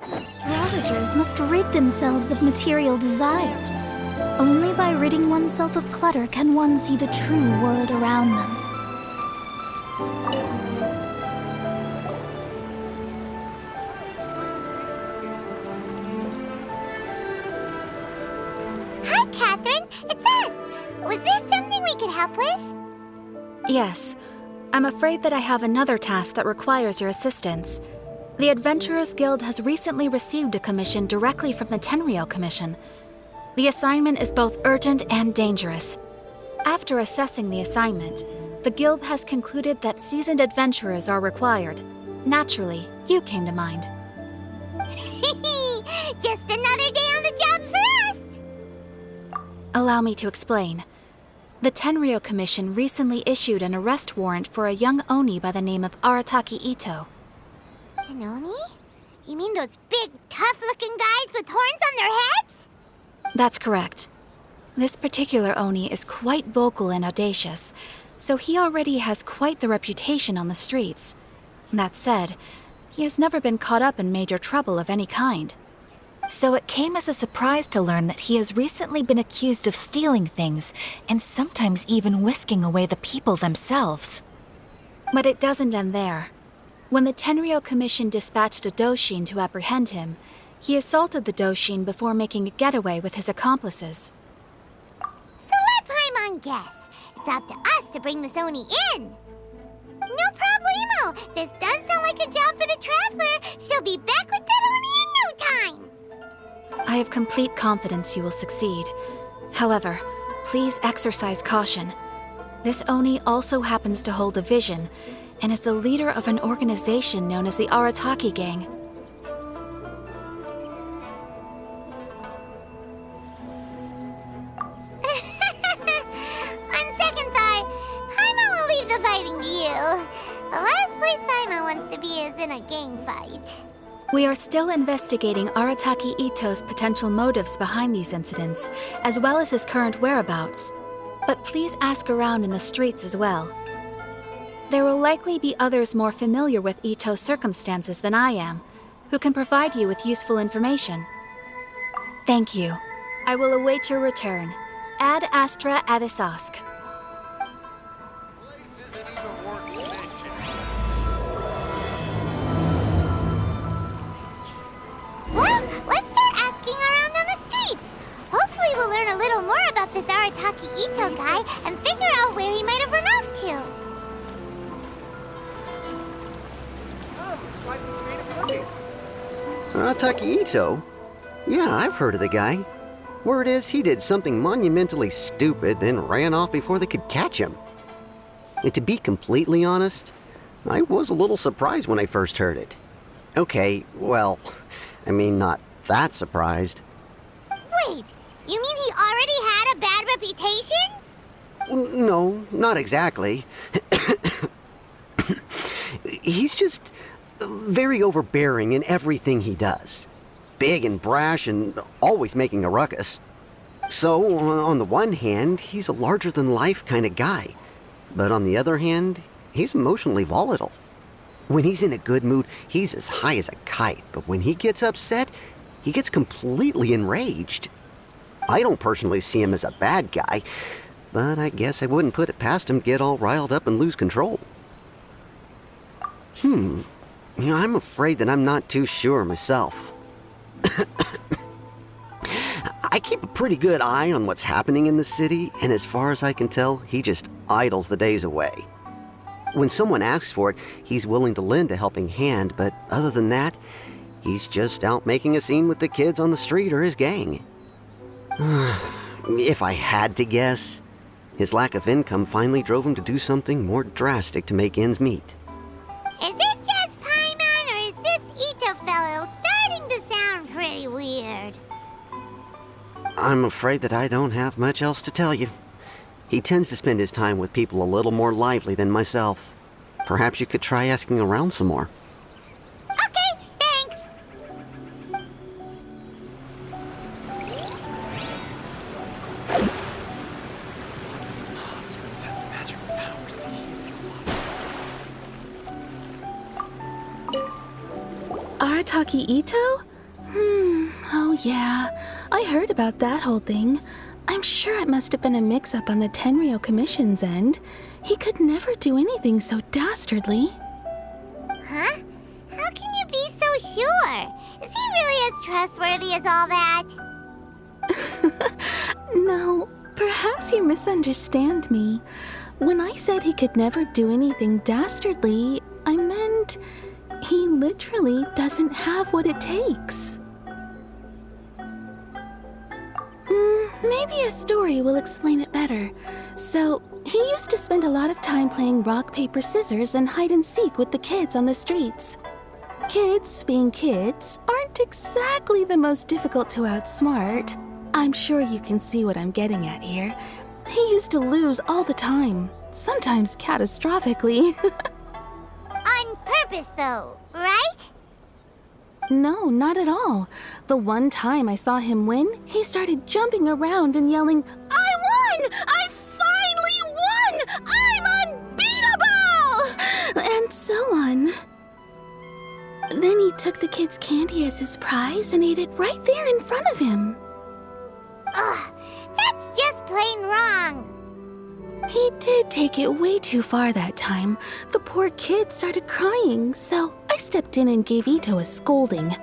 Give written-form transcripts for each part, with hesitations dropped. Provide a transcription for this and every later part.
Astrologers must rid themselves of material desires. Only by ridding oneself of clutter can one see the true world around them. Hi, Catherine. It's us. Was there something we could help with? Yes. I'm afraid that I have another task that requires your assistance. The Adventurers Guild has recently received a commission directly from the Tenryou Commission. The assignment is both urgent and dangerous. After assessing the assignment, the Guild has concluded that seasoned adventurers are required. Naturally, you came to mind. Just another day on the job for us! Allow me to explain. The Tenryou Commission recently issued an arrest warrant for a young Oni by the name of Arataki Itto. An Oni? You mean those big, tough-looking guys with horns on their heads? That's correct. This particular Oni is quite vocal and audacious, so he already has quite the reputation on the streets. That said, he has never been caught up in major trouble of any kind. So it came as a surprise to learn that he has recently been accused of stealing things, and sometimes even whisking away the people themselves. But it doesn't end there. When the Tenryou Commission dispatched a Doshin to apprehend him, he assaulted the Doshin before making a getaway with his accomplices. So let Paimon guess. It's up to us to bring this Oni in. No problemo. This does sound like a job for the Traveler. She'll be back with that Oni in no time. I have complete confidence you will succeed. However, please exercise caution. This Oni also happens to hold a vision, and is the leader of an organization known as the Arataki Gang. On second thought, Paimon will leave the fighting to you. The last place Paimon wants to be is in a gang fight. We are still investigating Arataki Itto's potential motives behind these incidents, as well as his current whereabouts. But please ask around in the streets as well. There will likely be others more familiar with Itto's circumstances than I am, who can provide you with useful information. Thank you. I will await your return. Ad Astra Abyssosque. Well, let's start asking around on the streets. Hopefully we'll learn a little more about this Arataki Itto guy and figure out where he might have run off to. Try some creative cooking. Arataki Itto? Yeah, I've heard of the guy. Word is he did something monumentally stupid, then ran off before they could catch him. And to be completely honest, I was a little surprised when I first heard it. Okay, well, I mean, not that surprised. Wait, you mean he already had a bad reputation? No, not exactly. He's just very overbearing in everything he does. Big and brash and always making a ruckus. So, on the one hand, he's a larger-than-life kind of guy. But on the other hand, he's emotionally volatile. When he's in a good mood, he's as high as a kite. But when he gets upset, he gets completely enraged. I don't personally see him as a bad guy, but I guess I wouldn't put it past him to get all riled up and lose control. I'm afraid that I'm not too sure myself. I keep a pretty good eye on what's happening in the city, and as far as I can tell, he just idles the days away. When someone asks for it, he's willing to lend a helping hand, but other than that, he's just out making a scene with the kids on the street or his gang. If I had to guess, his lack of income finally drove him to do something more drastic to make ends meet. Is it just Paimon, or is this Itto fellow starting to sound pretty weird? I'm afraid that I don't have much else to tell you. He tends to spend his time with people a little more lively than myself. Perhaps you could try asking around some more. Okay, thanks. Arataki Itto? Oh yeah. I heard about that whole thing. I'm sure it must have been a mix-up on the Tenryou Commission's end. He could never do anything so dastardly. Huh? How can you be so sure? Is he really as trustworthy as all that? No, perhaps you misunderstand me. When I said he could never do anything dastardly, I meant he literally doesn't have what it takes. Maybe a story will explain it better. So, he used to spend a lot of time playing rock, paper, scissors and hide and seek with the kids on the streets. Kids, being kids, aren't exactly the most difficult to outsmart. I'm sure you can see what I'm getting at here. He used to lose all the time, sometimes catastrophically. On purpose, though, right? No, not at all. The one time I saw him win, he started jumping around and yelling, "I won! I finally won! I'm unbeatable!" And so on. Then he took the kid's candy as his prize and ate it right there in front of him. Ugh, that's just plain wrong. He did take it way too far that time. The poor kid started crying, so I stepped in and gave Itto a scolding.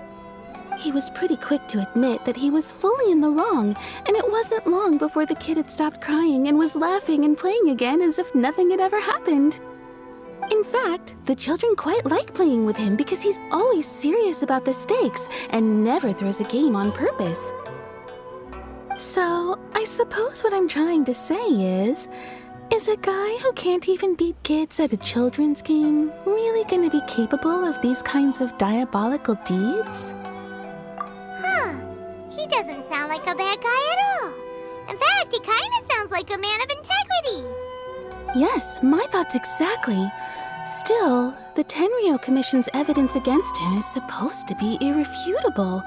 He was pretty quick to admit that he was fully in the wrong, and it wasn't long before the kid had stopped crying and was laughing and playing again as if nothing had ever happened. In fact, the children quite like playing with him because he's always serious about the stakes and never throws a game on purpose. So, I suppose what I'm trying to say is a guy who can't even beat kids at a children's game really gonna be capable of these kinds of diabolical deeds? Huh. He doesn't sound like a bad guy at all. In fact, he kind of sounds like a man of integrity. Yes, my thoughts exactly. Still, the Tenryou Commission's evidence against him is supposed to be irrefutable.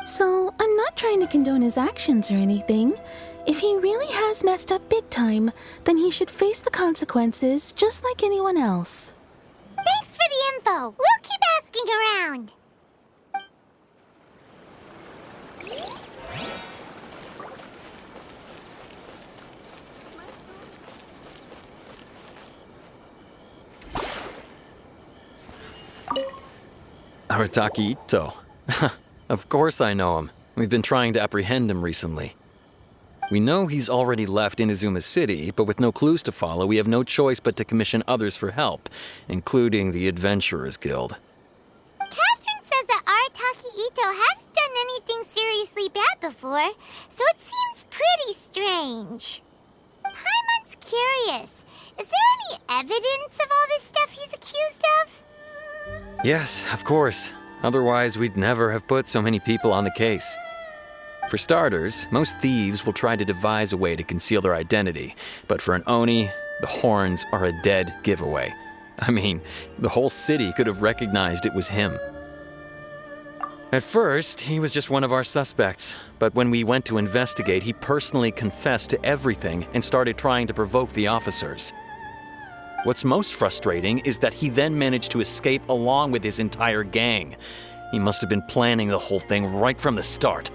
So, I'm not trying to condone his actions or anything. If he really has messed up big time, then he should face the consequences just like anyone else. Thanks for the info. We'll keep asking around. Arataki Itto. Of course I know him. We've been trying to apprehend him recently. We know he's already left Inazuma City, but with no clues to follow, we have no choice but to commission others for help, including the Adventurers Guild. Catherine says that Arataki Itto hasn't done anything seriously bad before, so it seems pretty strange. Paimon's curious. Is there any evidence of all this stuff he's accused of? Yes, of course. Otherwise, we'd never have put so many people on the case. For starters, most thieves will try to devise a way to conceal their identity, but for an Oni, the horns are a dead giveaway. I mean, the whole city could have recognized it was him. At first, he was just one of our suspects, but when we went to investigate, he personally confessed to everything and started trying to provoke the officers. What's most frustrating is that he then managed to escape along with his entire gang. He must have been planning the whole thing right from the start.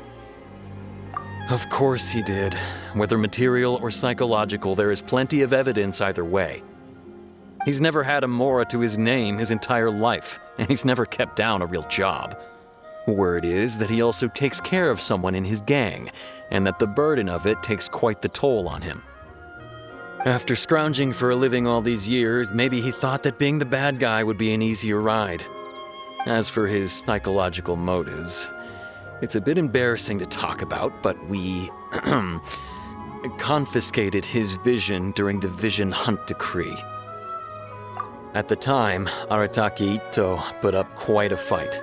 Of course he did. Whether material or psychological, there is plenty of evidence either way. He's never had a Mora to his name his entire life, and he's never kept down a real job. Word is that he also takes care of someone in his gang, and that the burden of it takes quite the toll on him. After scrounging for a living all these years, maybe he thought that being the bad guy would be an easier ride. As for his psychological motives, it's a bit embarrassing to talk about, but we confiscated his vision during the Vision Hunt Decree. At the time, Arataki Itto put up quite a fight.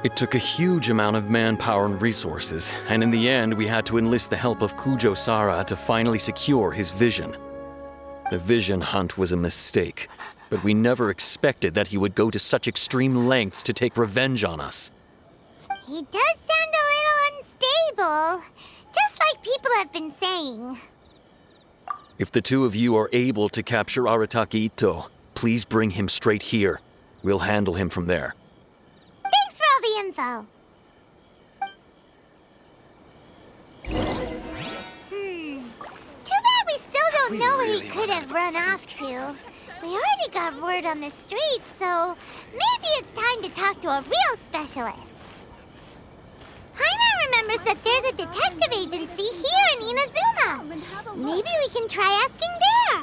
It took a huge amount of manpower and resources, and in the end we had to enlist the help of Kujo Sara to finally secure his vision. The Vision Hunt was a mistake, but we never expected that he would go to such extreme lengths to take revenge on us. He does sound a little unstable, just like people have been saying. If the two of you are able to capture Arataki Itto, please bring him straight here. We'll handle him from there. Thanks for all the info. Too bad we still don't know where he could have run off to. We already got word on the street, so maybe it's time to talk to a real specialist. Paimon remembers that there's a detective agency here in Inazuma. Maybe we can try asking there.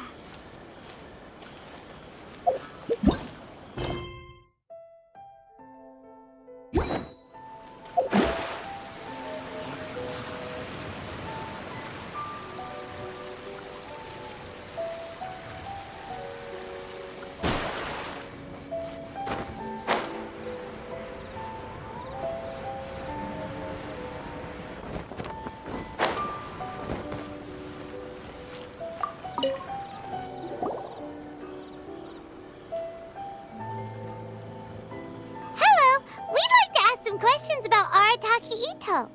Questions about Arataki Itto.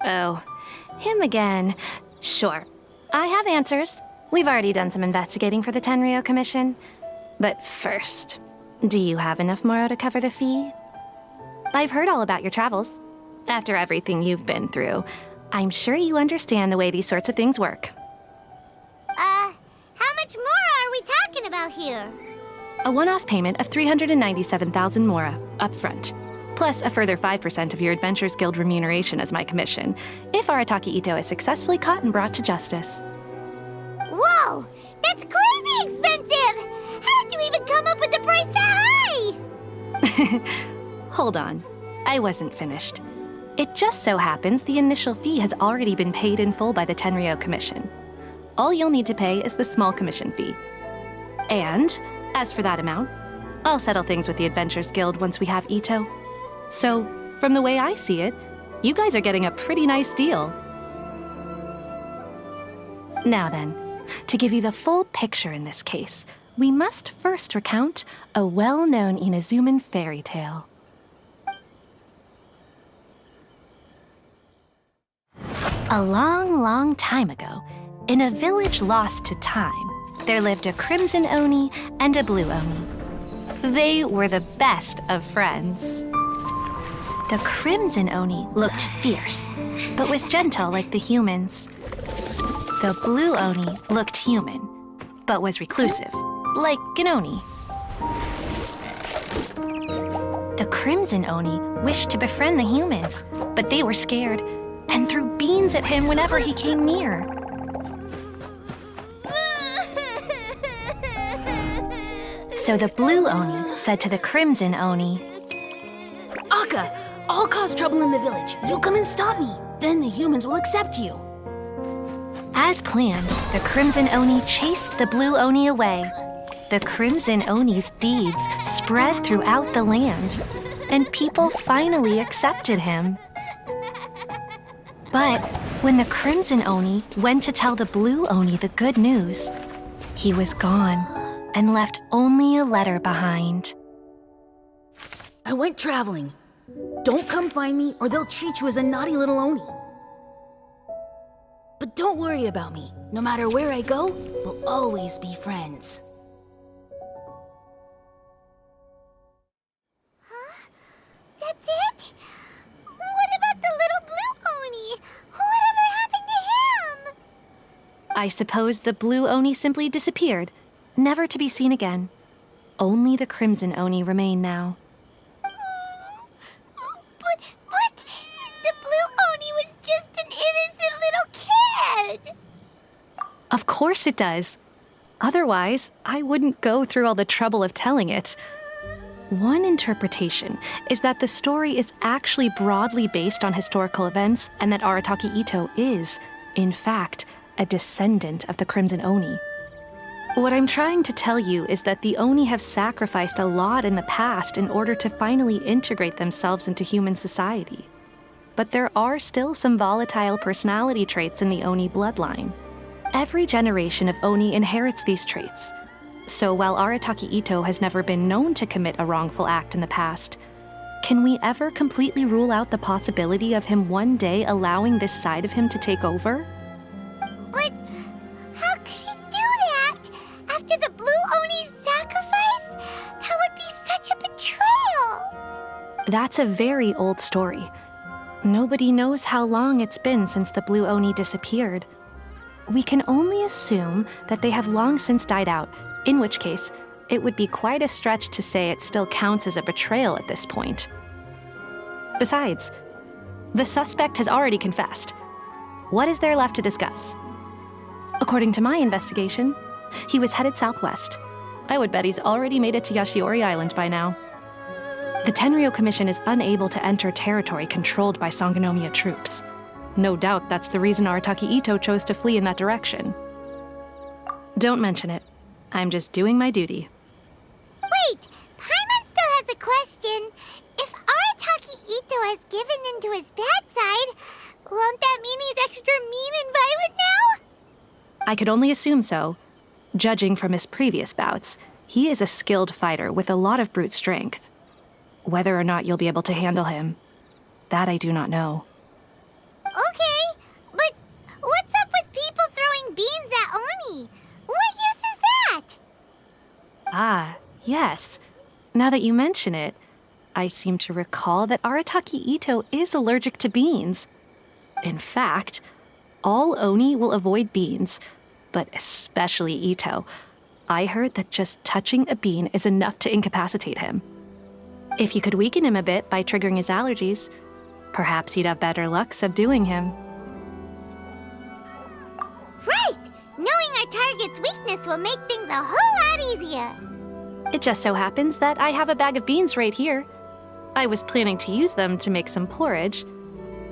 Oh, him again. Sure. I have answers. We've already done some investigating for the Tenryou Commission. But first, do you have enough Moro to cover the fee? I've heard all about your travels. After everything you've been through, I'm sure you understand the way these sorts of things work. How much more are we talking about here? A one-off payment of 397,000 Mora, up front. Plus a further 5% of your Adventures Guild remuneration as my commission, if Arataki Itto is successfully caught and brought to justice. Whoa! That's crazy expensive! How did you even come up with the price that high? Hold on. I wasn't finished. It just so happens the initial fee has already been paid in full by the Tenryou Commission. All you'll need to pay is the small commission fee. And, as for that amount, I'll settle things with the Adventures Guild once we have Itto. So, from the way I see it, you guys are getting a pretty nice deal. Now then, to give you the full picture in this case, we must first recount a well-known Inazuman fairy tale. A long, long time ago, in a village lost to time, there lived a crimson Oni and a blue Oni. They were the best of friends. The crimson Oni looked fierce, but was gentle like the humans. The blue Oni looked human, but was reclusive, like an Oni. The crimson Oni wished to befriend the humans, but they were scared and threw beans at him whenever he came near. So the blue Oni said to the crimson Oni, Akka, I'll cause trouble in the village. You'll come and stop me. Then the humans will accept you. As planned, the crimson Oni chased the blue Oni away. The crimson Oni's deeds spread throughout the land, and people finally accepted him. But when the crimson Oni went to tell the blue Oni the good news, he was gone and left only a letter behind. I went traveling. Don't come find me or they'll treat you as a naughty little Oni. But don't worry about me. No matter where I go, we'll always be friends. Huh? That's it? What about the little blue Oni? Whatever happened to him? I suppose the blue Oni simply disappeared, never to be seen again. Only the crimson Oni remain now. But the blue Oni was just an innocent little kid. Of course it does. Otherwise, I wouldn't go through all the trouble of telling it. One interpretation is that the story is actually broadly based on historical events and that Arataki Itto is, in fact, a descendant of the Crimson Oni. What I'm trying to tell you is that the Oni have sacrificed a lot in the past in order to finally integrate themselves into human society. But there are still some volatile personality traits in the Oni bloodline. Every generation of Oni inherits these traits. So while Arataki Itto has never been known to commit a wrongful act in the past, can we ever completely rule out the possibility of him one day allowing this side of him to take over? But how could he do that? After the blue Oni's sacrifice? That would be such a betrayal. That's a very old story. Nobody knows how long it's been since the Blue Oni disappeared. We can only assume that they have long since died out, in which case, it would be quite a stretch to say it still counts as a betrayal at this point. Besides, the suspect has already confessed. What is there left to discuss? According to my investigation, he was headed southwest. I would bet he's already made it to Yashiori Island by now. The Tenryo Commission is unable to enter territory controlled by Sangonomiya troops. No doubt that's the reason Arataki Itto chose to flee in that direction. Don't mention it. I'm just doing my duty. Wait, Paimon still has a question. If Arataki Itto has given into his bad side, won't that mean he's extra mean and violent now? I could only assume so. Judging from his previous bouts, he is a skilled fighter with a lot of brute strength. Whether or not you'll be able to handle him, that I do not know. Okay, but what's up with people throwing beans at Oni? What use is that? Ah, yes. Now that you mention it, I seem to recall that Arataki Itto is allergic to beans. In fact, all Oni will avoid beans, but especially Itto. I heard that just touching a bean is enough to incapacitate him. If you could weaken him a bit by triggering his allergies, perhaps you'd have better luck subduing him. Right! Knowing our target's weakness will make things a whole lot easier. It just so happens that I have a bag of beans right here. I was planning to use them to make some porridge,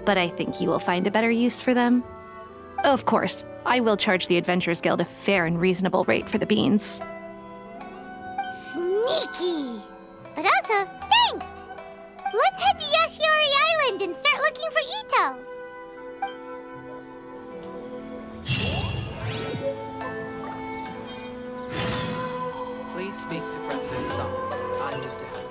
but I think you will find a better use for them. Of course, I will charge the Adventurers Guild a fair and reasonable rate for the beans. Sneaky! But also, thanks! Let's head to Yashiori Island and start looking for Itto. Please speak to President Song. I'm just ahead.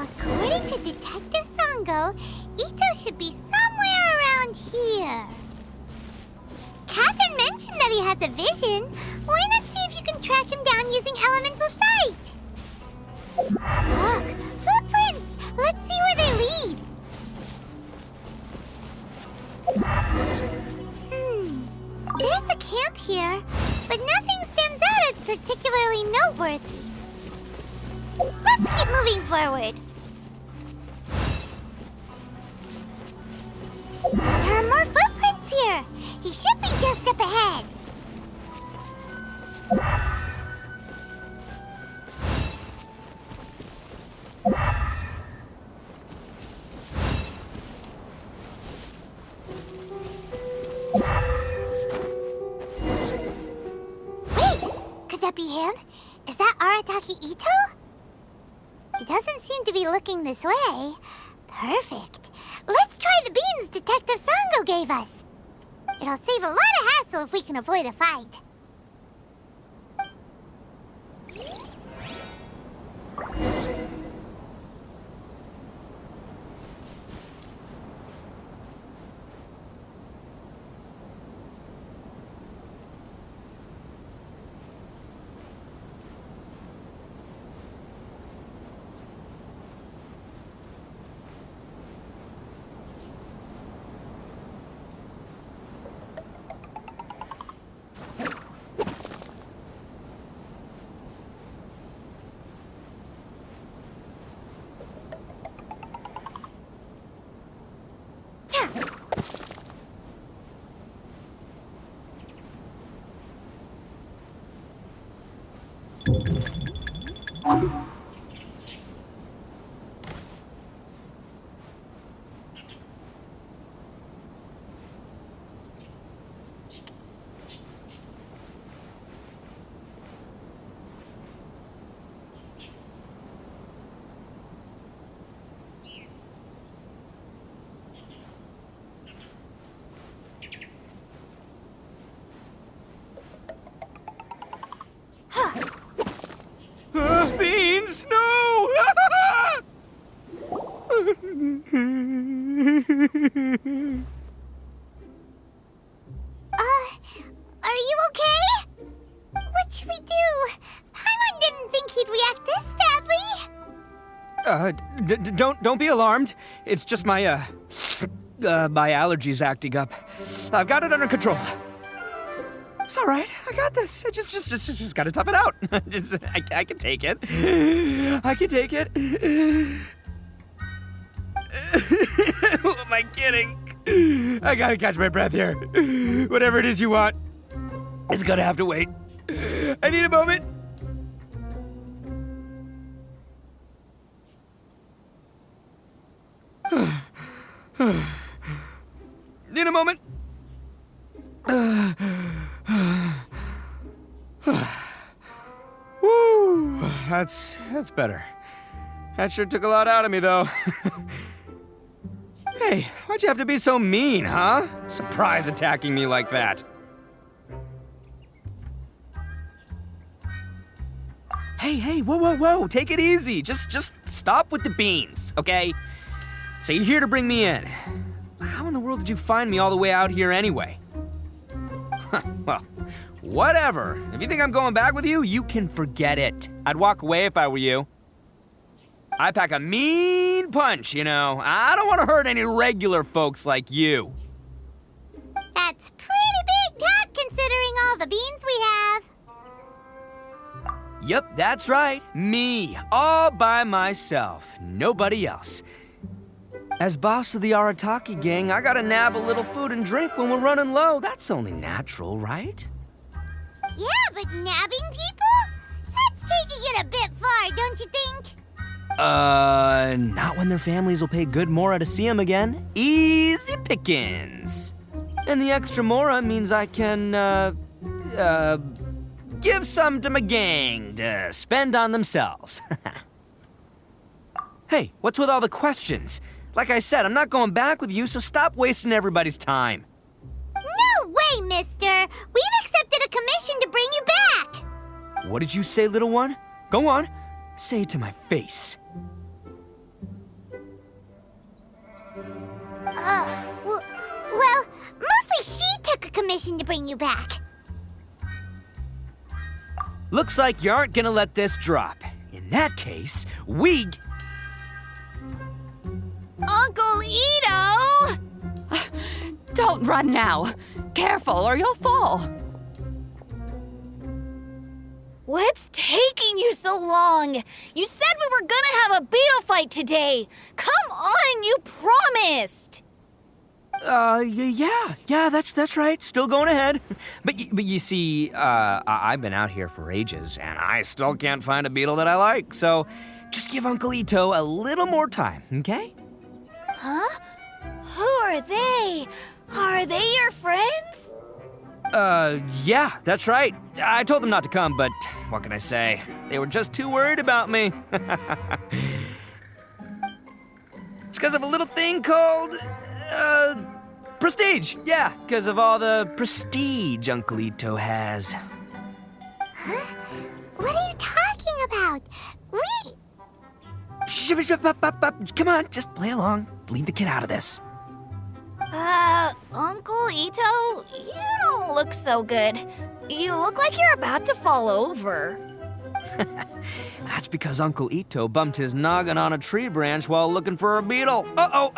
According to Detective Sango, Itto should be somewhere around here. Catherine mentioned that he has a vision. Why not see if you can track him down using elemental sight? Look, footprints! Let's see where they lead. There's a camp here, but nothing stands out as particularly noteworthy. Let's keep moving forward. There are more footprints here. He should be just up ahead. Wait, could that be him? Is that Arataki Itto? He doesn't seem to be looking this way. Perfect. Let's try the beans Detective Sango gave us. It'll save a lot of hassle if we can avoid a fight. Beans, no! Are you okay? What should we do? Paimon didn't think he'd react this badly. Don't be alarmed. It's just my my allergies acting up. I've got it under control. It's all right. I got this. I just gotta tough it out. I can take it. I can take it. Who am I kidding? I gotta catch my breath here. Whatever it is you want, it's gonna have to wait. I need a moment. Need a moment. Woo, that's better. That sure took a lot out of me, though. Hey, why'd you have to be so mean, huh? Surprise attacking me like that. Hey, whoa, take it easy. Just stop with the beans, okay? So you're here to bring me in. How in the world did you find me all the way out here anyway? Well, whatever. If you think I'm going back with you, you can forget it. I'd walk away if I were you. I pack a mean punch, you know. I don't want to hurt any regular folks like you. That's pretty big talk considering all the beans we have. Yep, that's right. Me, all by myself. Nobody else. As boss of the Arataki gang, I gotta nab a little food and drink when we're running low. That's only natural, right? Yeah, but nabbing people? That's taking it a bit far, don't you think? Not when their families will pay good mora to see them again. Easy pickings. And the extra mora means I can, give some to my gang to spend on themselves. Hey, what's with all the questions? Like I said, I'm not going back with you, so stop wasting everybody's time. No way, mister! We've accepted a commission to bring you back! What did you say, little one? Go on. Say it to my face. Well, mostly she took a commission to bring you back. Looks like you aren't gonna let this drop. In that case, we... Uncle Itto! Don't run now. Careful or you'll fall. What's taking you so long? You said we were gonna have a beetle fight today. Come on, you promised. Yeah, that's right. Still going ahead. But you see, I've been out here for ages, and I still can't find a beetle that I like. So just give Uncle Itto a little more time, okay? Huh? Who are they? Are they your friends? Yeah, that's right. I told them not to come, but what can I say? They were just too worried about me. It's because of a little thing called, prestige. Yeah, because of all the prestige Uncle Itto has. Huh? What are you talking about? Come on, just play along. Leave the kid out of this. Uncle Itto, you don't look so good. You look like you're about to fall over. That's because Uncle Itto bumped his noggin on a tree branch while looking for a beetle. Uh-oh.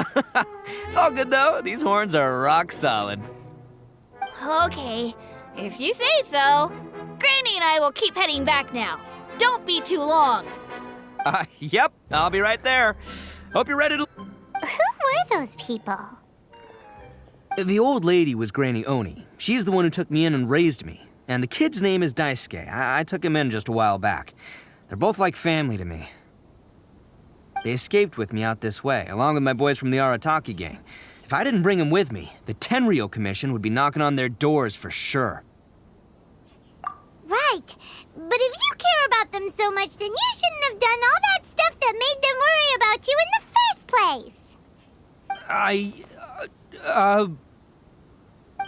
It's all good, though. These horns are rock solid. Okay, if you say so. Granny and I will keep heading back now. Don't be too long. Yep, I'll be right there. Hope you're ready to... Who were those people? The old lady was Granny Oni. She's the one who took me in and raised me. And the kid's name is Daisuke. I took him in just a while back. They're both like family to me. They escaped with me out this way, along with my boys from the Arataki gang. If I didn't bring them with me, the Tenryou Commission would be knocking on their doors for sure. Right. But if you care about them so much, then you shouldn't have done all that stuff that made them worry about you in the first place.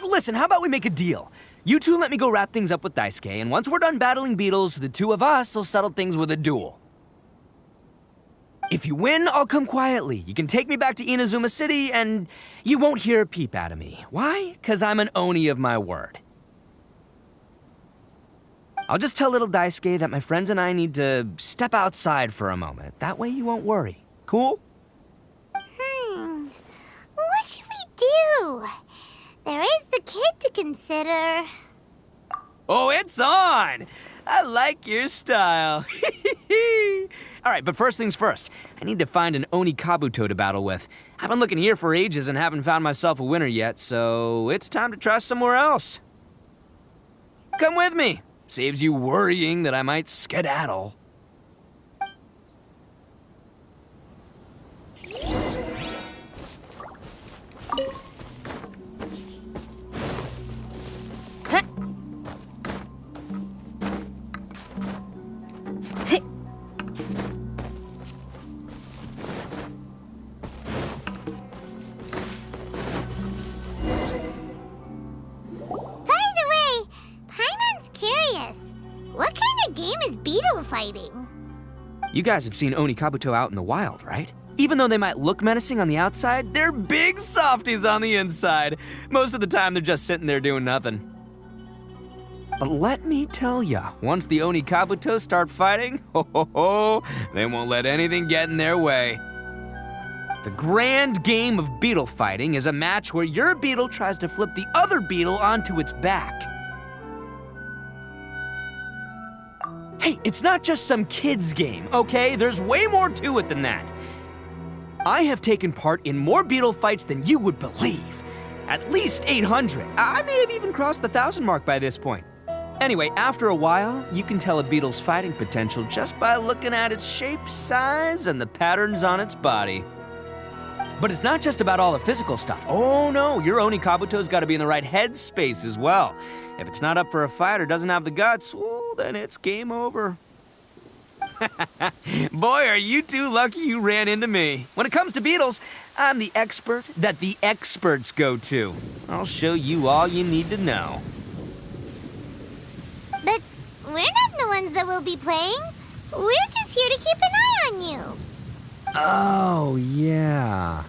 Listen, how about we make a deal? You two let me go wrap things up with Daisuke, and once we're done battling beetles, the two of us will settle things with a duel. If you win, I'll come quietly. You can take me back to Inazuma City, and you won't hear a peep out of me. Why? 'Cause I'm an Oni of my word. I'll just tell little Daisuke that my friends and I need to step outside for a moment. That way you won't worry. Cool? What should we do? There is the kid to consider. Oh, it's on! I like your style. All right, but first things first. I need to find an Oni Kabuto to battle with. I've been looking here for ages and haven't found myself a winner yet, so it's time to try somewhere else. Come with me. Saves you worrying that I might skedaddle. What kind of game is beetle fighting? You guys have seen Oni Kabuto out in the wild, right? Even though they might look menacing on the outside, they're big softies on the inside. Most of the time, they're just sitting there doing nothing. But let me tell ya, once the Oni Kabuto start fighting, they won't let anything get in their way. The grand game of beetle fighting is a match where your beetle tries to flip the other beetle onto its back. Hey, it's not just some kid's game, okay? There's way more to it than that. I have taken part in more beetle fights than you would believe. At least 800. I may have even crossed the 1,000 mark by this point. Anyway, after a while, you can tell a beetle's fighting potential just by looking at its shape, size, and the patterns on its body. But it's not just about all the physical stuff. Oh no, your Oni Kabuto's gotta be in the right headspace as well. If it's not up for a fight or doesn't have the guts, well, then it's game over. Boy, are you two lucky you ran into me. When it comes to beetles, I'm the expert that the experts go to. I'll show you all you need to know. But we're not the ones that will be playing. We're just here to keep an eye on you. Oh, yeah.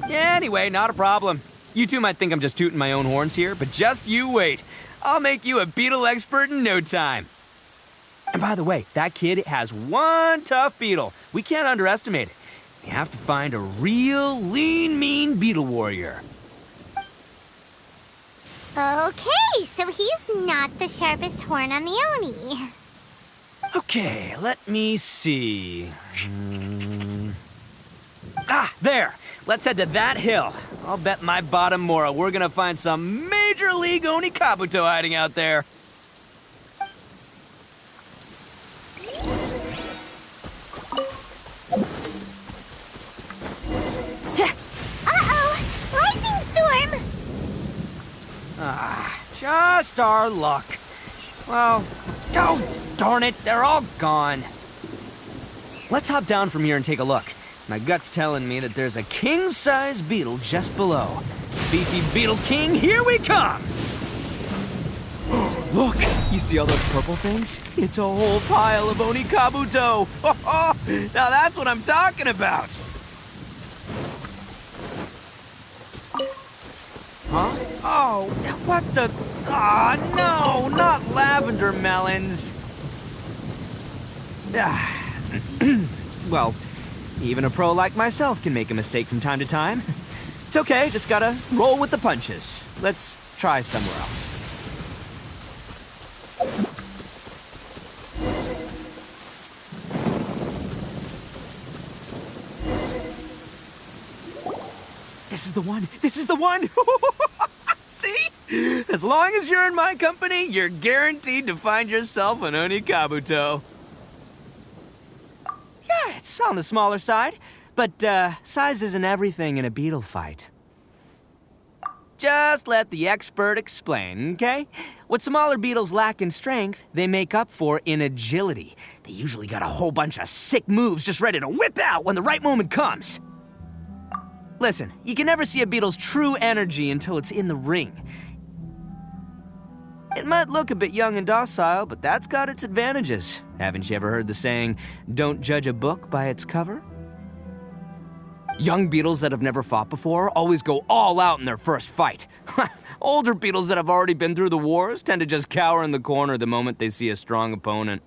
Anyway, not a problem. You two might think I'm just tooting my own horns here, but just you wait. I'll make you a beetle expert in no time. And by the way, that kid has one tough beetle. We can't underestimate it. We have to find a real lean, mean beetle warrior. Okay, so he's not the sharpest horn on the Oni. Okay, let me see. There! Let's head to that hill. I'll bet my bottom moral we're gonna find some major league Oni Kabuto hiding out there. Lightning storm! Just our luck. Well, oh, darn it, they're all gone. Let's hop down from here and take a look. My gut's telling me that there's a king-size beetle just below. Beefy Beetle King, here we come! Look, you see all those purple things? It's a whole pile of Oni Kabuto! Now that's what I'm talking about! Huh? Oh, what the... no, not lavender melons. Well, even a pro like myself can make a mistake from time to time. It's okay, just gotta roll with the punches. Let's try somewhere else. This is the one! This is the one! See? As long as you're in my company, you're guaranteed to find yourself an Oni Kabuto. Yeah, it's on the smaller side, but size isn't everything in a beetle fight. Just let the expert explain, okay? What smaller beetles lack in strength, they make up for in agility. They usually got a whole bunch of sick moves just ready to whip out when the right moment comes. Listen, you can never see a beetle's true energy until it's in the ring. It might look a bit young and docile, but that's got its advantages. Haven't you ever heard the saying, don't judge a book by its cover? Young beetles that have never fought before always go all out in their first fight. Older beetles that have already been through the wars tend to just cower in the corner the moment they see a strong opponent.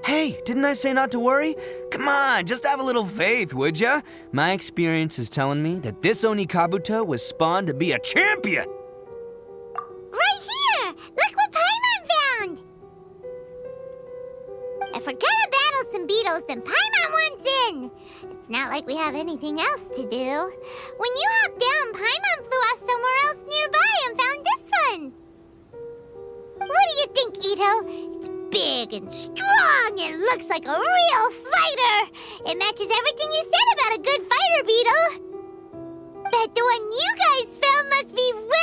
Hey, didn't I say not to worry? Come on, just have a little faith, would ya? My experience is telling me that this Oni Kabuto was spawned to be a champion! Right here! Look what Paimon found! If we're gonna battle some beetles, then Paimon wants in! It's not like we have anything else to do. When you hopped down, Paimon flew off somewhere else nearby and found this one! What do you think, Itto? It's big and strong and looks like a real fighter! It matches everything you said about a good fighter, beetle! Bet the one you guys found must be way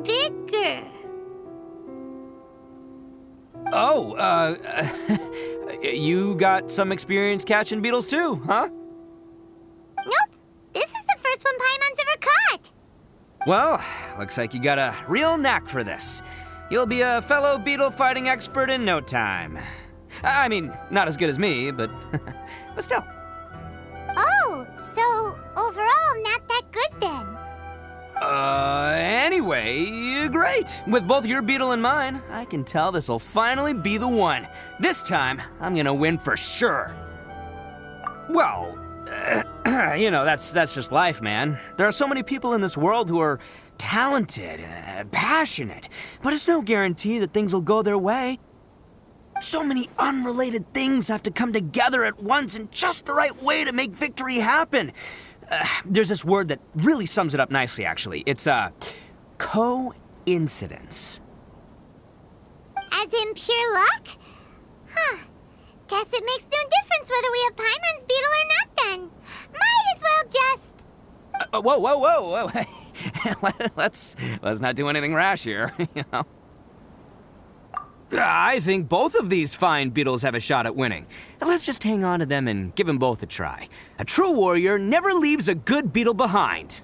bigger. Oh, you got some experience catching beetles too, huh? Nope. This is the first one Paimon's ever caught. Well, looks like you got a real knack for this. You'll be a fellow beetle fighting expert in no time. I mean, not as good as me, but still. Oh, so overall not that good then. Anyway, great. With both your beetle and mine, I can tell this'll finally be the one. This time, I'm gonna win for sure. Well, you know, that's just life, man. There are so many people in this world who are talented, passionate, but it's no guarantee that things will go their way. So many unrelated things have to come together at once in just the right way to make victory happen. There's this word that really sums it up nicely, actually. It's, coincidence. As in pure luck? Huh. Guess it makes no difference whether we have Paimon's beetle or not then. Might as well just... Whoa. Let's not do anything rash here, you know. I think both of these fine beetles have a shot at winning. Let's just hang on to them and give them both a try. A true warrior never leaves a good beetle behind.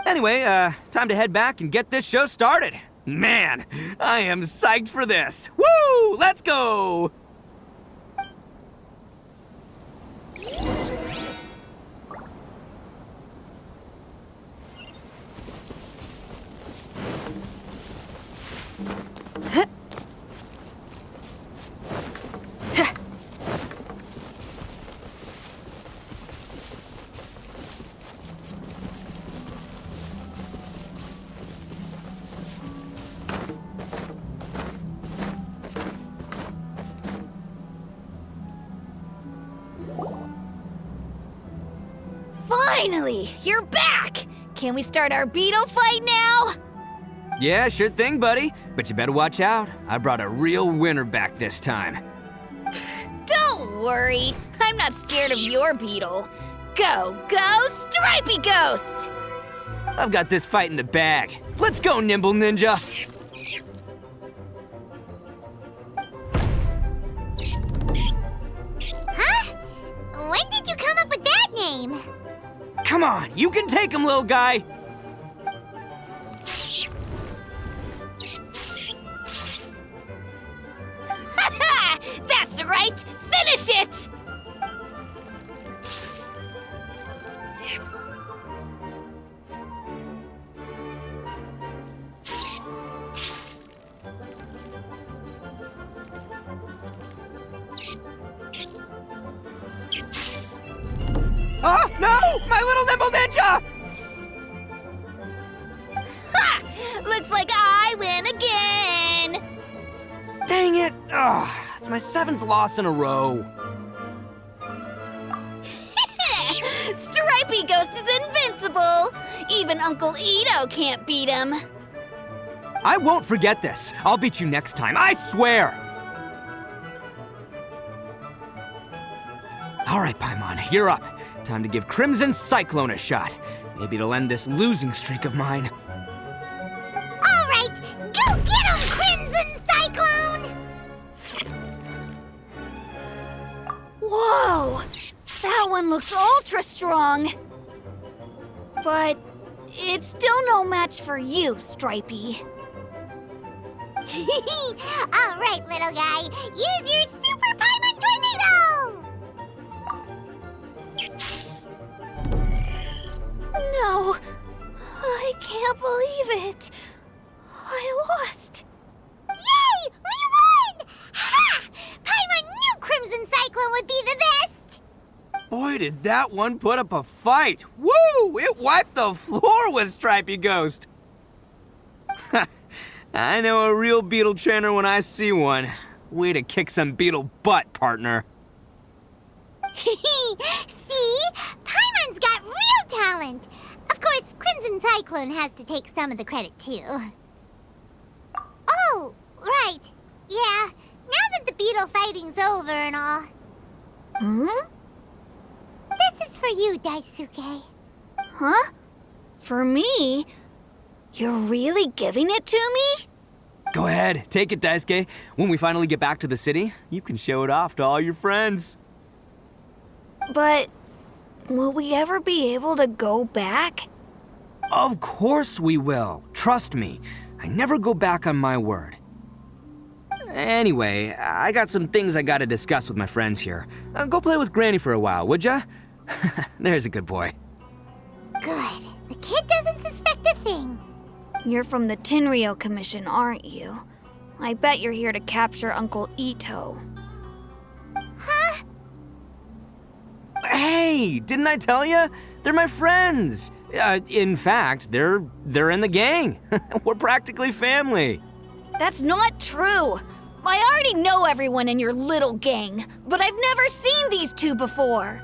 Anyway, time to head back and get this show started. Man, I am psyched for this. Woo! Let's go! Finally, you're back! Can we start our beetle fight now? Yeah, sure thing, buddy. But you better watch out. I brought a real winner back this time. Don't worry, I'm not scared of your beetle. Go, Stripey Ghost! I've got this fight in the bag. Let's go, Nimble Ninja! Huh? When did you come up with that name? Come on, you can take him, little guy! That's right! Finish it! Oh, no! My little Nimble Ninja! Ha! Looks like I win again! Dang it! Ugh, it's my 7th loss in a row. Stripey Ghost is invincible! Even Uncle Itto can't beat him. I won't forget this. I'll beat you next time, I swear! All right, Paimon, you're up. Time to give Crimson Cyclone a shot. Maybe it'll end this losing streak of mine. All right, go get him, Crimson Cyclone! Whoa! That one looks ultra strong. But it's still no match for you, Stripey. All right, little guy. Use your Super Paimon Tornado! No, I can't believe it. I lost. Yay! We won! Ha! Paimon knew Crimson Cyclone would be the best! Boy, did that one put up a fight. Woo! It wiped the floor with Stripey Ghost. I know a real beetle trainer when I see one. Way to kick some beetle butt, partner. See? Paimon's got real talent. Of course, Crimson Cyclone has to take some of the credit, too. Oh, right. Yeah, now that the beetle fighting's over and all. This is for you, Daisuke. Huh? For me? You're really giving it to me? Go ahead, take it, Daisuke. When we finally get back to the city, you can show it off to all your friends. But will we ever be able to go back? Of course we will. Trust me. I never go back on my word. Anyway, I got some things I gotta discuss with my friends here. Go play with Granny for a while, would ya? There's a good boy. Good. The kid doesn't suspect a thing. You're from the Tenryou Commission, aren't you? I bet you're here to capture Uncle Itto. Huh? Hey, didn't I tell ya? They're my friends. In fact, they're in the gang. We're practically family. That's not true. I already know everyone in your little gang, but I've never seen these two before.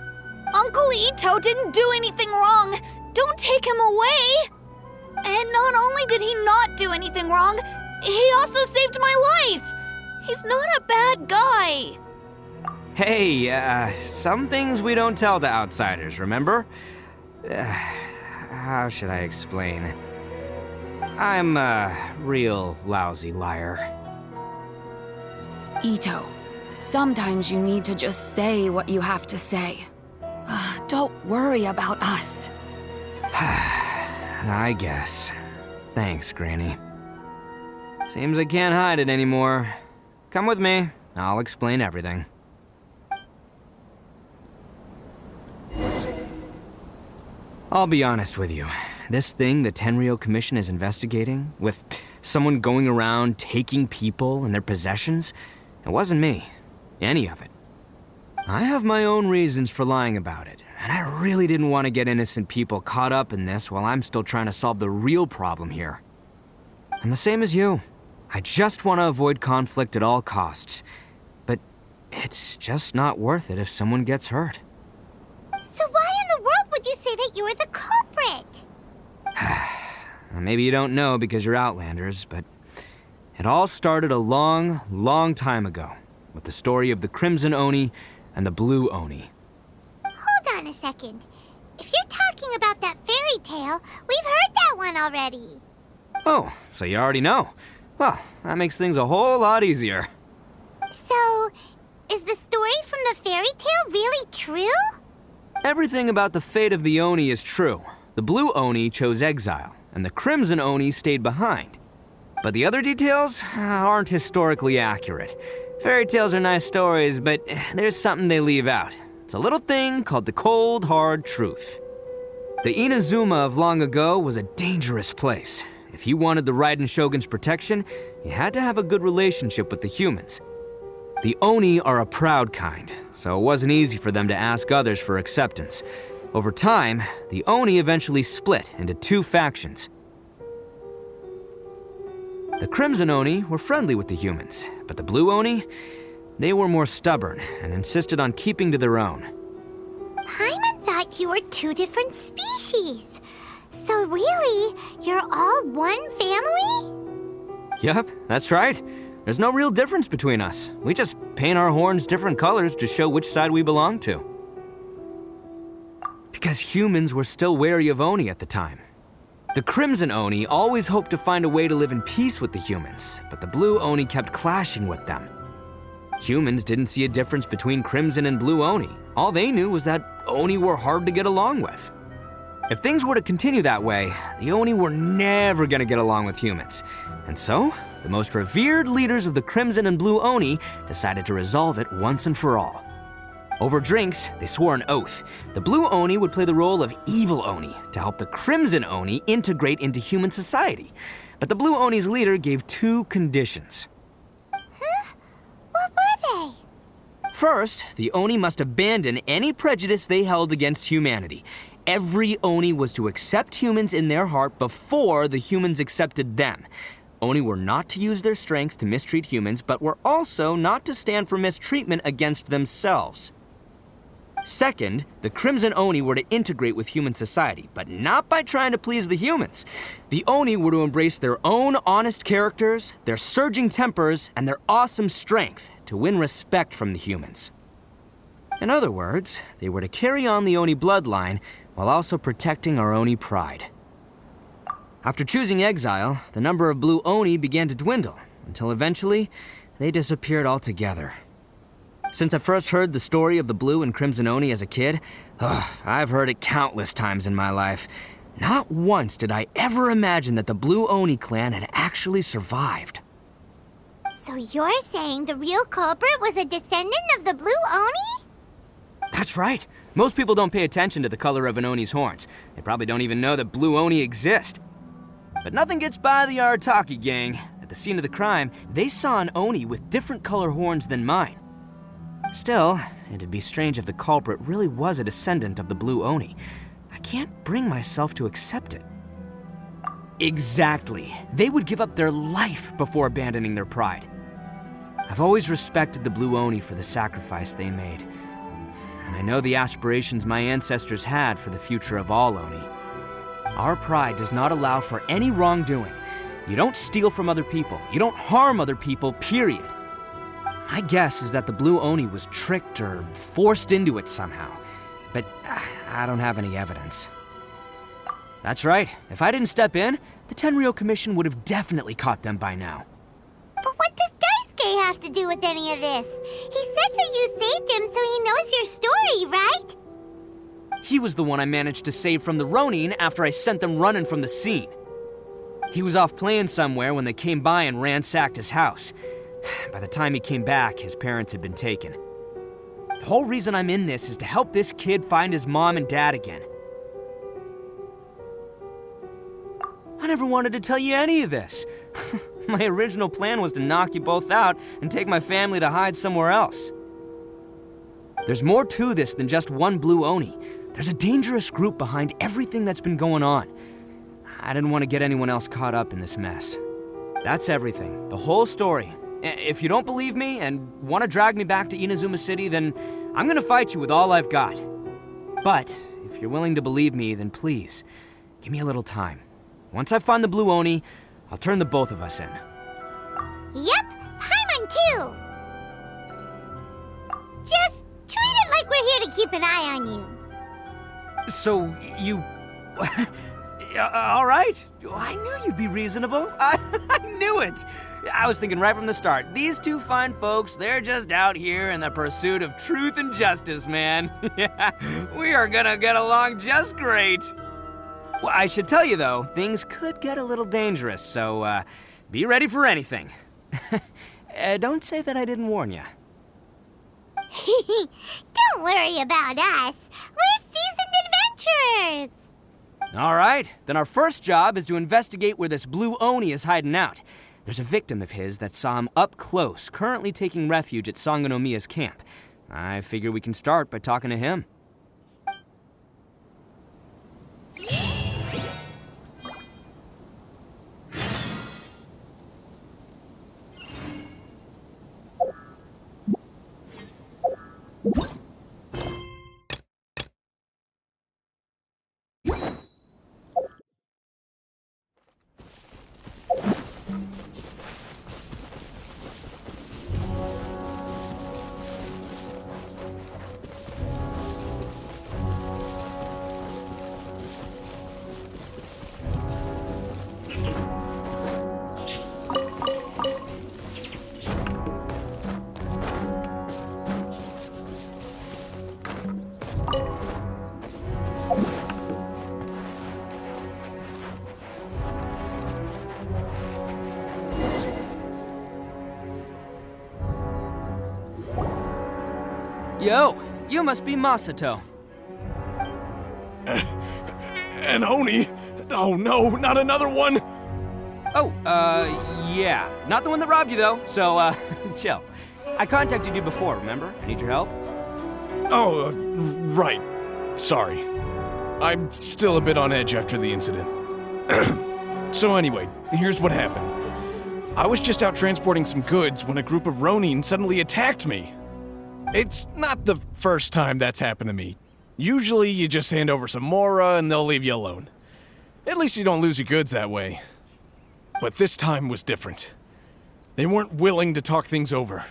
Uncle Itto didn't do anything wrong. Don't take him away. And not only did he not do anything wrong, he also saved my life. He's not a bad guy. Hey, some things we don't tell to outsiders, remember? How should I explain? I'm a real lousy liar. Itto, sometimes you need to just say what you have to say. Don't worry about us. I guess. Thanks, Granny. Seems I can't hide it anymore. Come with me. I'll explain everything. I'll be honest with you. This thing the Tenryou Commission is investigating, with someone going around taking people and their possessions, it wasn't me. Any of it. I have my own reasons for lying about it, and I really didn't want to get innocent people caught up in this while I'm still trying to solve the real problem here. I'm the same as you. I just want to avoid conflict at all costs. But it's just not worth it if someone gets hurt. So why in the world would you say that you were the culprit? Maybe you don't know because you're Outlanders, but it all started a long, long time ago with the story of the Crimson Oni and the Blue Oni. Hold on a second. If you're talking about that fairy tale, we've heard that one already. Oh, so you already know. Well, that makes things a whole lot easier. So, is the story from the fairy tale really true? Everything about the fate of the Oni is true. The Blue Oni chose exile, and the Crimson Oni stayed behind. But the other details aren't historically accurate. Fairy tales are nice stories, but there's something they leave out. It's a little thing called the cold, hard truth. The Inazuma of long ago was a dangerous place. If you wanted the Raiden Shogun's protection, you had to have a good relationship with the humans. The Oni are a proud kind, so it wasn't easy for them to ask others for acceptance. Over time, the Oni eventually split into two factions. The Crimson Oni were friendly with the humans, but the Blue Oni, they were more stubborn and insisted on keeping to their own. Paimon thought you were two different species. So really, you're all one family? Yup, that's right. There's no real difference between us. We just paint our horns different colors to show which side we belong to. Because humans were still wary of Oni at the time. The Crimson Oni always hoped to find a way to live in peace with the humans, but the Blue Oni kept clashing with them. Humans didn't see a difference between Crimson and Blue Oni. All they knew was that Oni were hard to get along with. If things were to continue that way, the Oni were never gonna get along with humans. And so, the most revered leaders of the Crimson and Blue Oni decided to resolve it once and for all. Over drinks, they swore an oath. The Blue Oni would play the role of evil Oni to help the Crimson Oni integrate into human society. But the Blue Oni's leader gave 2 conditions. Huh? What were they? First, the Oni must abandon any prejudice they held against humanity. Every Oni was to accept humans in their heart before the humans accepted them. Oni were not to use their strength to mistreat humans, but were also not to stand for mistreatment against themselves. Second, the Crimson Oni were to integrate with human society, but not by trying to please the humans. The Oni were to embrace their own honest characters, their surging tempers, and their awesome strength to win respect from the humans. In other words, they were to carry on the Oni bloodline while also protecting our Oni pride. After choosing exile, the number of Blue Oni began to dwindle, until eventually, they disappeared altogether. Since I first heard the story of the Blue and Crimson Oni as a kid, I've heard it countless times in my life. Not once did I ever imagine that the Blue Oni clan had actually survived. So you're saying the real culprit was a descendant of the Blue Oni? That's right. Most people don't pay attention to the color of an Oni's horns. They probably don't even know that Blue Oni exist. But nothing gets by the Arataki gang. At the scene of the crime, they saw an Oni with different color horns than mine. Still, it'd be strange if the culprit really was a descendant of the Blue Oni. I can't bring myself to accept it. Exactly. They would give up their life before abandoning their pride. I've always respected the Blue Oni for the sacrifice they made. And I know the aspirations my ancestors had for the future of all Oni. Our pride does not allow for any wrongdoing. You don't steal from other people. You don't harm other people, period. My guess is that the Blue Oni was tricked or forced into it somehow. But I don't have any evidence. That's right. If I didn't step in, the Tenryou Commission would have definitely caught them by now. But what does Daisuke have to do with any of this? He said that you saved him so he knows your story, right? He was the one I managed to save from the Ronin after I sent them running from the scene. He was off playing somewhere when they came by and ransacked his house. By the time he came back, his parents had been taken. The whole reason I'm in this is to help this kid find his mom and dad again. I never wanted to tell you any of this. My original plan was to knock you both out and take my family to hide somewhere else. There's more to this than just one Blue Oni. There's a dangerous group behind everything that's been going on. I didn't want to get anyone else caught up in this mess. That's everything, the whole story. If you don't believe me and want to drag me back to Inazuma City, then I'm gonna fight you with all I've got. But if you're willing to believe me, then please, give me a little time. Once I find the Blue Oni, I'll turn the both of us in. Yep, Paimon too! Just treat it like we're here to keep an eye on you. So, you... all right. I knew you'd be reasonable. I knew it. I was thinking right from the start, these two fine folks, they're just out here in the pursuit of truth and justice, man. Yeah, we are gonna get along just great. Well, I should tell you, though, things could get a little dangerous, so be ready for anything. Don't say that I didn't warn you. Don't worry about us. We're seasoned adventurers. All right, then our first job is to investigate where this Blue Oni is hiding out. There's a victim of his that saw him up close, currently taking refuge at Sangonomiya's camp. I figure we can start by talking to him. Yo, you must be Masato. An Oni? Oh no, not another one! Oh, yeah. Not the one that robbed you, though, so, chill. I contacted you before, remember? I need your help. Oh, right. Sorry. I'm still a bit on edge after the incident. So anyway, here's what happened. I was just out transporting some goods when a group of Ronin suddenly attacked me. It's not the first time that's happened to me. Usually you just hand over some Mora and they'll leave you alone. At least you don't lose your goods that way. But this time was different. They weren't willing to talk things over.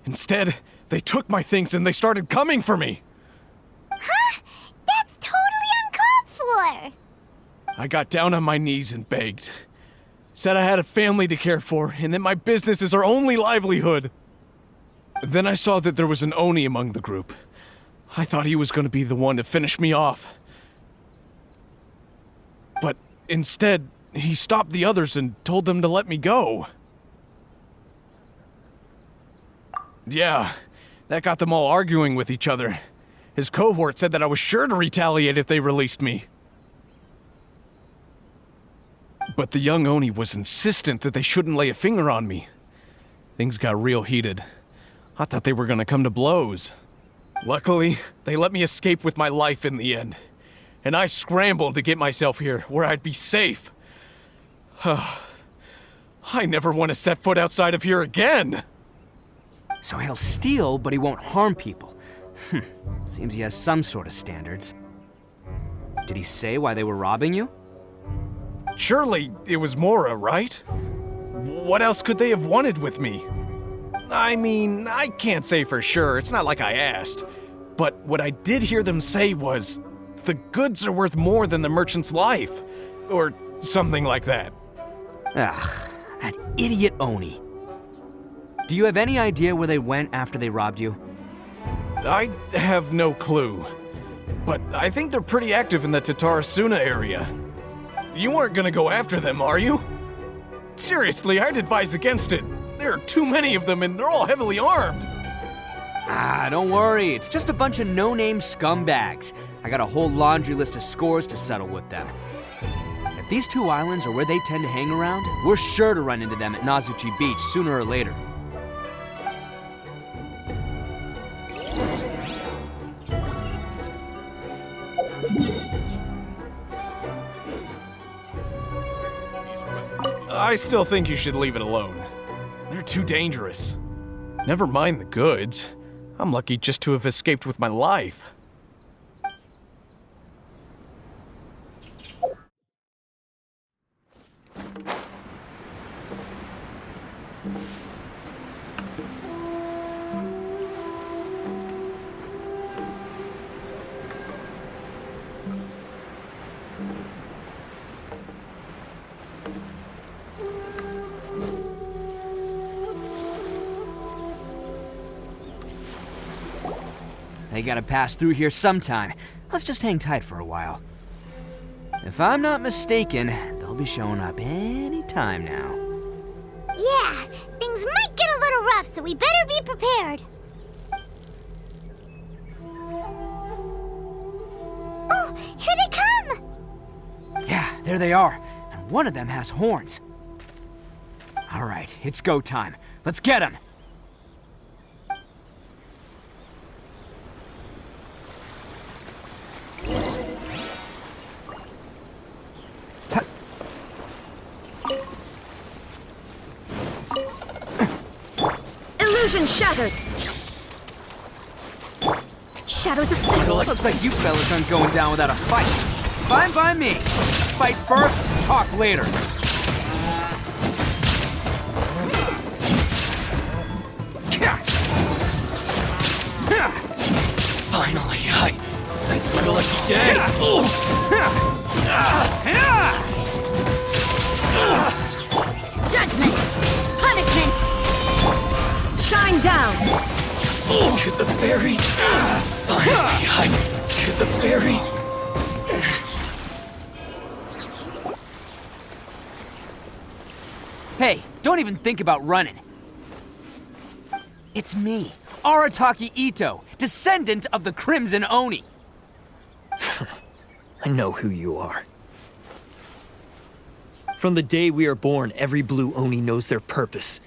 Instead, they took my things and they started coming for me. Huh? That's totally uncalled for! I got down on my knees and begged. Said I had a family to care for and that my business is our only livelihood. Then I saw that there was an Oni among the group. I thought he was going to be the one to finish me off. But instead, he stopped the others and told them to let me go. Yeah, that got them all arguing with each other. His cohort said that I was sure to retaliate if they released me. But the young Oni was insistent that they shouldn't lay a finger on me. Things got real heated. I thought they were gonna come to blows. Luckily, they let me escape with my life in the end. And I scrambled to get myself here, where I'd be safe. I never want to set foot outside of here again! So he'll steal, but he won't harm people. Seems he has some sort of standards. Did he say why they were robbing you? Surely it was Mora, right? What else could they have wanted with me? I mean, I can't say for sure, it's not like I asked. But what I did hear them say was, the goods are worth more than the merchant's life. Or something like that. Ugh, that idiot Oni. Do you have any idea where they went after they robbed you? I have no clue. But I think they're pretty active in the Tatarasuna area. You aren't gonna go after them, are you? Seriously, I'd advise against it. There are too many of them and they're all heavily armed. Don't worry. It's just a bunch of no-name scumbags. I got a whole laundry list of scores to settle with them. If these two islands are where they tend to hang around, we're sure to run into them at Nazuchi Beach sooner or later. I still think you should leave it alone. They're too dangerous. Never mind the goods. I'm lucky just to have escaped with my life. They gotta pass through here sometime. Let's just hang tight for a while. If I'm not mistaken, they'll be showing up any time now. Yeah, things might get a little rough, so we better be prepared. Oh, here they come! Yeah, there they are. And one of them has horns. All right, it's go time. Let's get them! Illusion shattered! Shadows of Taurus. Looks like you fellas aren't going down without a fight. Fine by me. Fight first, talk later. Finally, I feel like dead. Judgment! Punishment! Shine down! To the ferry. Finally, to the ferry. Hey, don't even think about running. It's me, Arataki Itto, descendant of the Crimson Oni. I know who you are. From the day we are born, every blue Oni knows their purpose.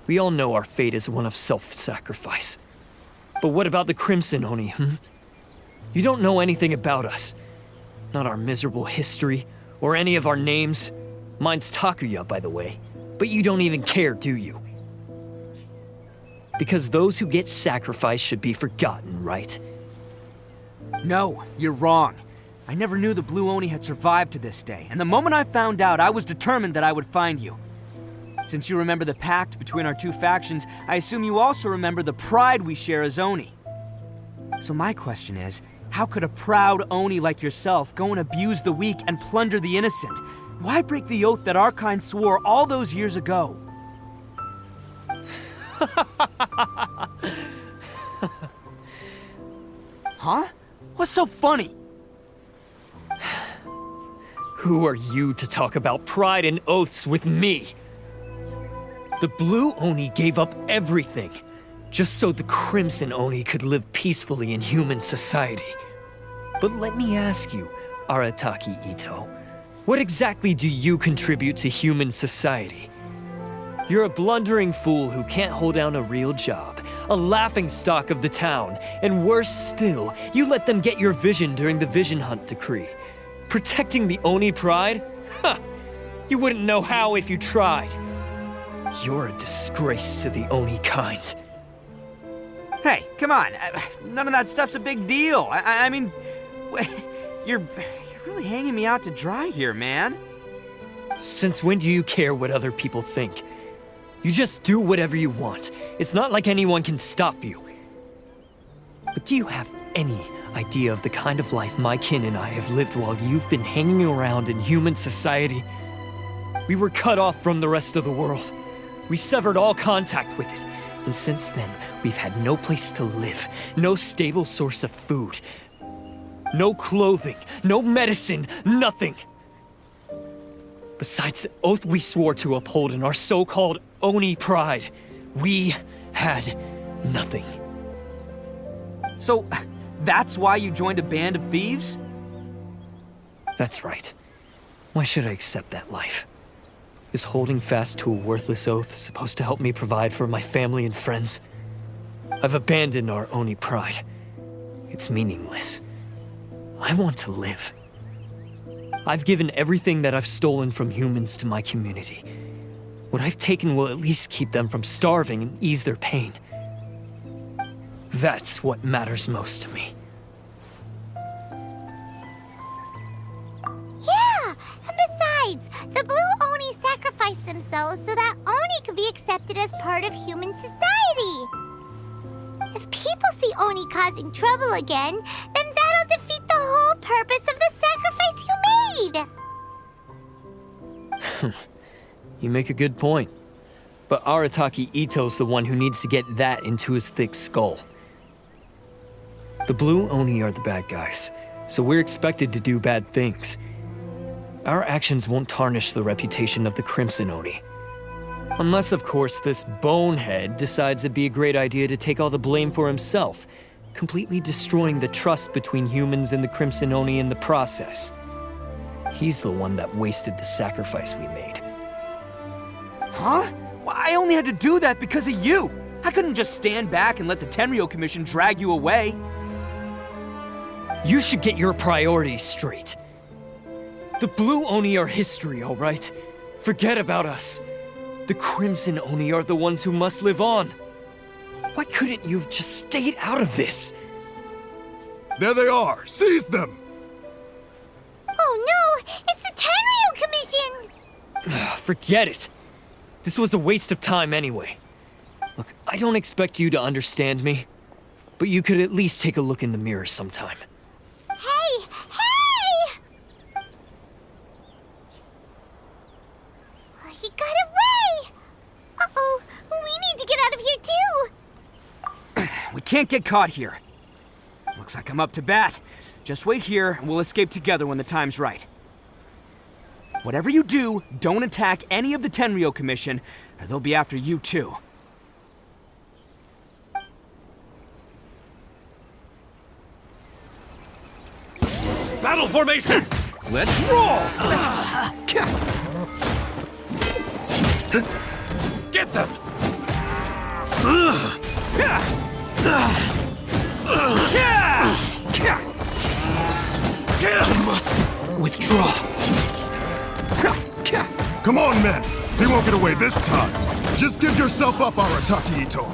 We all know our fate is one of self-sacrifice. But what about the Crimson Oni, You don't know anything about us. Not our miserable history, or any of our names. Mine's Takuya, by the way. But you don't even care, do you? Because those who get sacrificed should be forgotten, right? No, you're wrong. I never knew the Blue Oni had survived to this day, and the moment I found out, I was determined that I would find you. Since you remember the pact between our two factions, I assume you also remember the pride we share as Oni. So my question is, how could a proud Oni like yourself go and abuse the weak and plunder the innocent? Why break the oath that our kind swore all those years ago? Huh? What's so funny? Who are you to talk about pride and oaths with me? The Blue Oni gave up everything, just so the Crimson Oni could live peacefully in human society. But let me ask you, Arataki Itto, what exactly do you contribute to human society? You're a blundering fool who can't hold down a real job, a laughingstock of the town, and worse still, you let them get your vision during the Vision Hunt decree. Protecting the Oni pride? Ha! You wouldn't know how if you tried. You're a disgrace to the Oni kind. Hey, come on. None of that stuff's a big deal. I mean, you're really hanging me out to dry here, man. Since when do you care what other people think? You just do whatever you want. It's not like anyone can stop you. But do you have any idea of the kind of life my kin and I have lived while you've been hanging around in human society? We were cut off from the rest of the world. We severed all contact with it. And since then, we've had no place to live, no stable source of food, no clothing, no medicine, nothing. Besides the oath we swore to uphold in our so-called Oni pride, we had nothing. So, that's why you joined a band of thieves? That's right. Why should I accept that life? Is holding fast to a worthless oath supposed to help me provide for my family and friends? I've abandoned our Oni pride. It's meaningless. I want to live. I've given everything that I've stolen from humans to my community. What I've taken will at least keep them from starving and ease their pain. That's what matters most to me. Yeah, and besides, the Blue Oni sacrificed themselves so that Oni could be accepted as part of human society. If people see Oni causing trouble again, then that'll defeat the whole purpose of the sacrifice you made. You make a good point. But Arataki Itto's the one who needs to get that into his thick skull. The Blue Oni are the bad guys, so we're expected to do bad things. Our actions won't tarnish the reputation of the Crimson Oni. Unless, of course, this bonehead decides it'd be a great idea to take all the blame for himself, completely destroying the trust between humans and the Crimson Oni in the process. He's the one that wasted the sacrifice we made. Huh? Well, I only had to do that because of you. I couldn't just stand back and let the Tenryo Commission drag you away. You should get your priorities straight. The Blue Oni are history, all right? Forget about us. The Crimson Oni are the ones who must live on. Why couldn't you have just stayed out of this? There they are! Seize them! Oh no! It's the Tenryo Commission! Forget it. This was a waste of time anyway. Look, I don't expect you to understand me, but you could at least take a look in the mirror sometime. Hey! Hey! He got away! Uh-oh, we need to get out of here too! We can't get caught here. Looks like I'm up to bat. Just wait here, and we'll escape together when the time's right. Whatever you do, don't attack any of the Tenryo Commission, or they'll be after you too. battle formation! Let's roll! Get them! I must withdraw. Come on, men! He won't get away this time! Just give yourself up, Arataki Itto!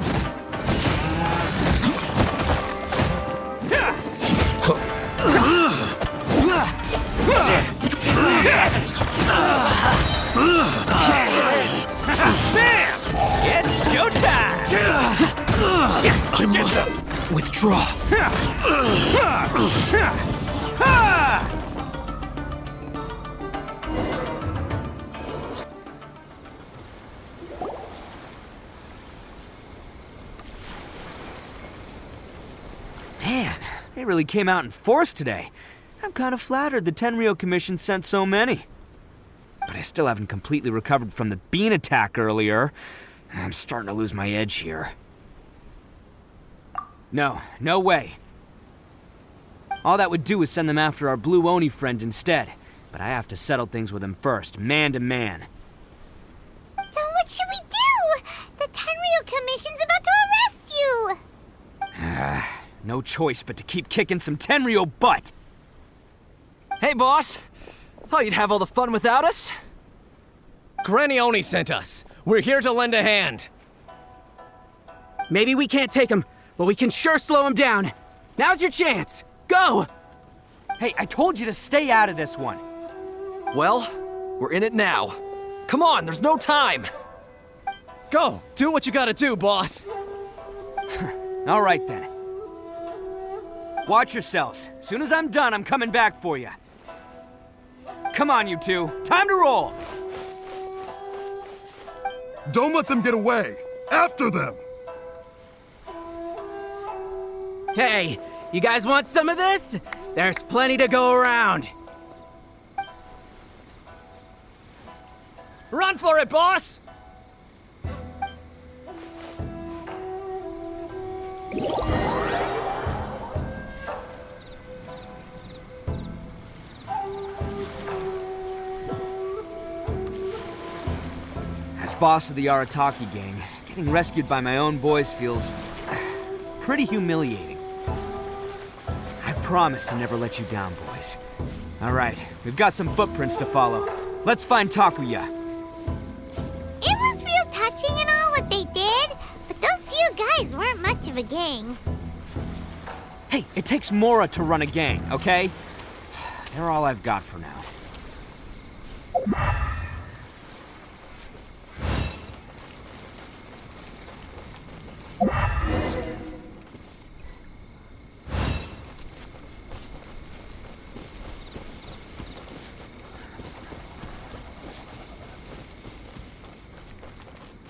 It's showtime! I must withdraw. Man, they really came out in force today. I'm kind of flattered the Tenryou Commission sent so many. But I still haven't completely recovered from the bean attack earlier. I'm starting to lose my edge here. No way. All that would do is send them after our blue Oni friend instead. But I have to settle things with him first, man to man. Then what should we do? The Tenryou Commission's about to arrest you! No choice but to keep kicking some Tenryou butt! Hey, boss! Thought you'd have all the fun without us? Granny Oni sent us. We're here to lend a hand. Maybe we can't take him, but we can sure slow him down. Now's your chance. Go! Hey, I told you to stay out of this one. Well, we're in it now. Come on, there's no time. Go, do what you gotta do, boss. All right then. Watch yourselves. Soon as I'm done, I'm coming back for you. Come on, you two. Time to roll! Don't let them get away! After them! Hey, you guys want some of this? There's plenty to go around. Run for it, boss! As boss of the Arataki gang, getting rescued by my own boys feels pretty humiliating. I promise to never let you down, boys. All right, we've got some footprints to follow. Let's find Takuya. It was real touching and all what they did, but those few guys weren't much of a gang. Hey, it takes Mora to run a gang, okay? They're all I've got for now.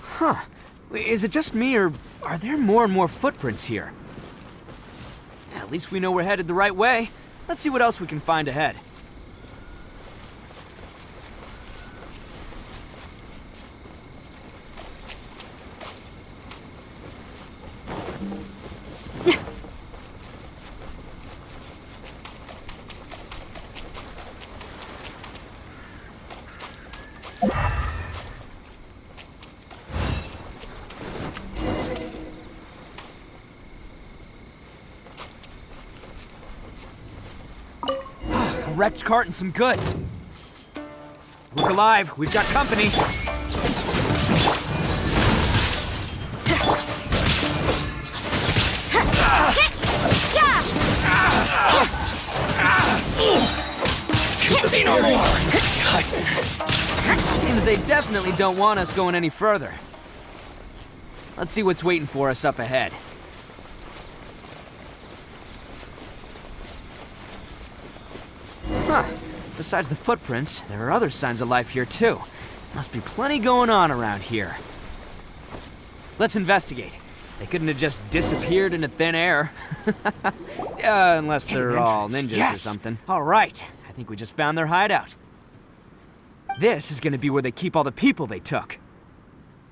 Huh. Is it just me, or are there more and more footprints here? At least we know we're headed the right way. Let's see what else we can find ahead. A wrecked cart and some goods. Look alive, we've got company. See no more! Seems they definitely don't want us going any further. Let's see what's waiting for us up ahead. Huh. Besides the footprints, there are other signs of life here too. Must be plenty going on around here. Let's investigate. They couldn't have just disappeared into thin air. Unless they're all ninjas or something. All right, I think we just found their hideout. This is gonna be where they keep all the people they took.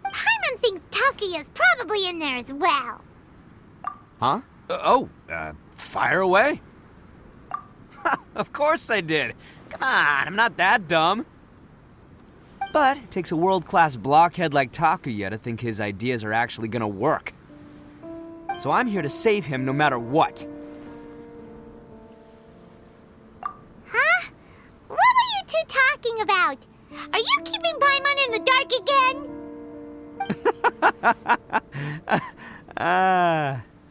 Paimon thinks Takuya's probably in there as well. Huh? Fire away. Of course I did. Come on, I'm not that dumb. But it takes a world-class blockhead like Takuya to think his ideas are actually gonna work. So I'm here to save him no matter what. Huh? What were you two talking about? Are you keeping Paimon in the dark again?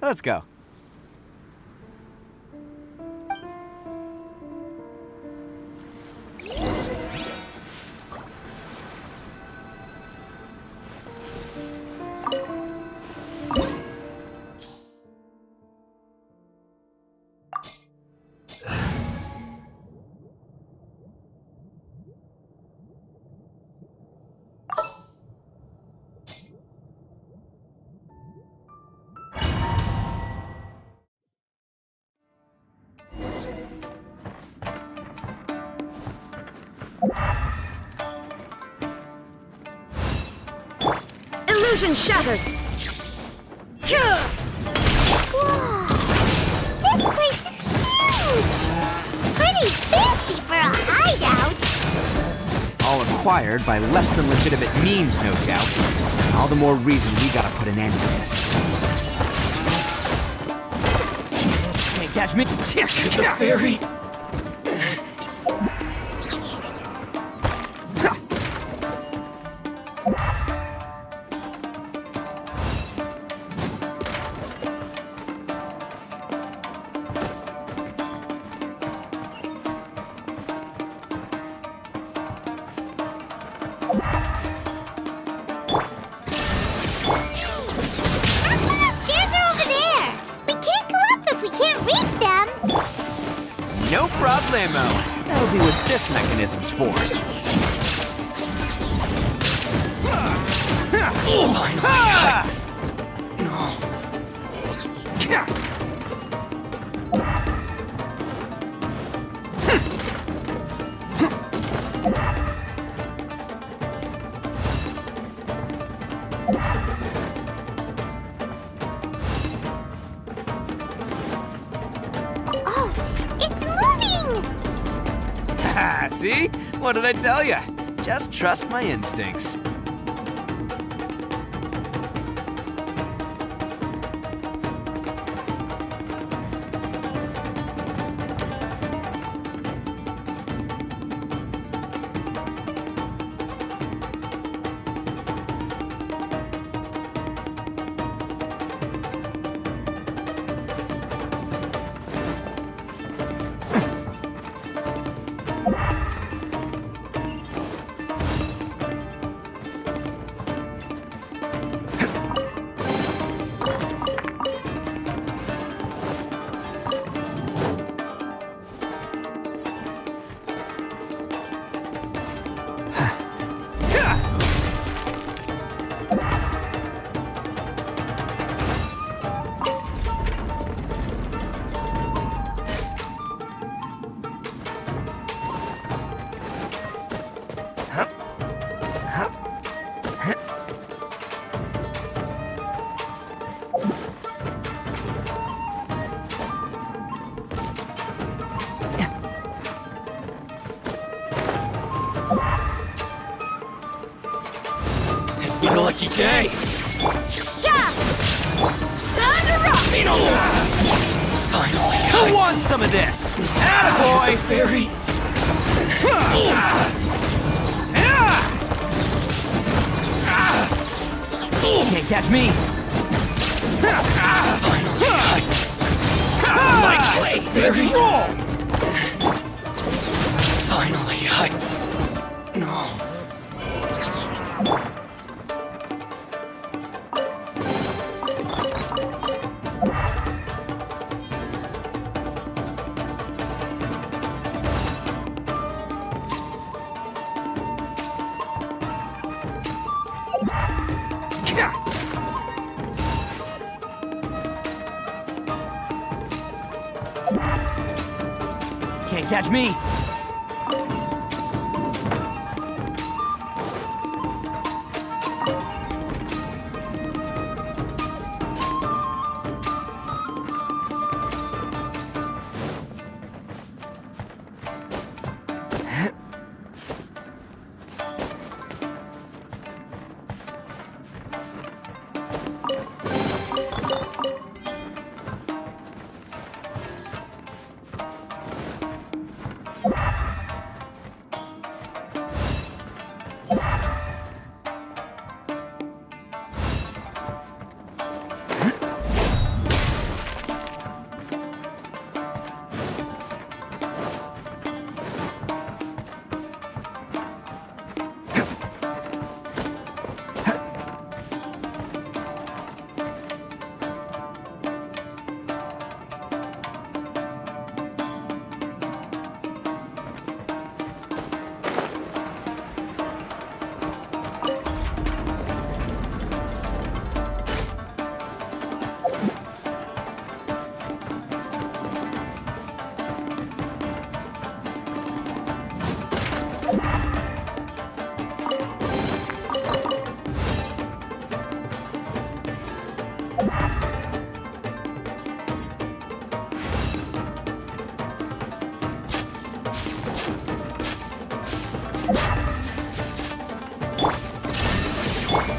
Let's go. Illusion shattered! Whoa! This place is huge! Pretty fancy for a hideout! All acquired by less than legitimate means, no doubt. All the more reason we gotta put an end to this. Can't catch me. The fairy. No problemo. That'll be what this mechanism's for. See? What did I tell you? Just trust my instincts. It's my lucky day. Yeah! Time to rock! Finally. Who wants some of this? Attaboy! Fairy. Can't catch me. Finally. It's wrong! Finally, No. Can't catch me.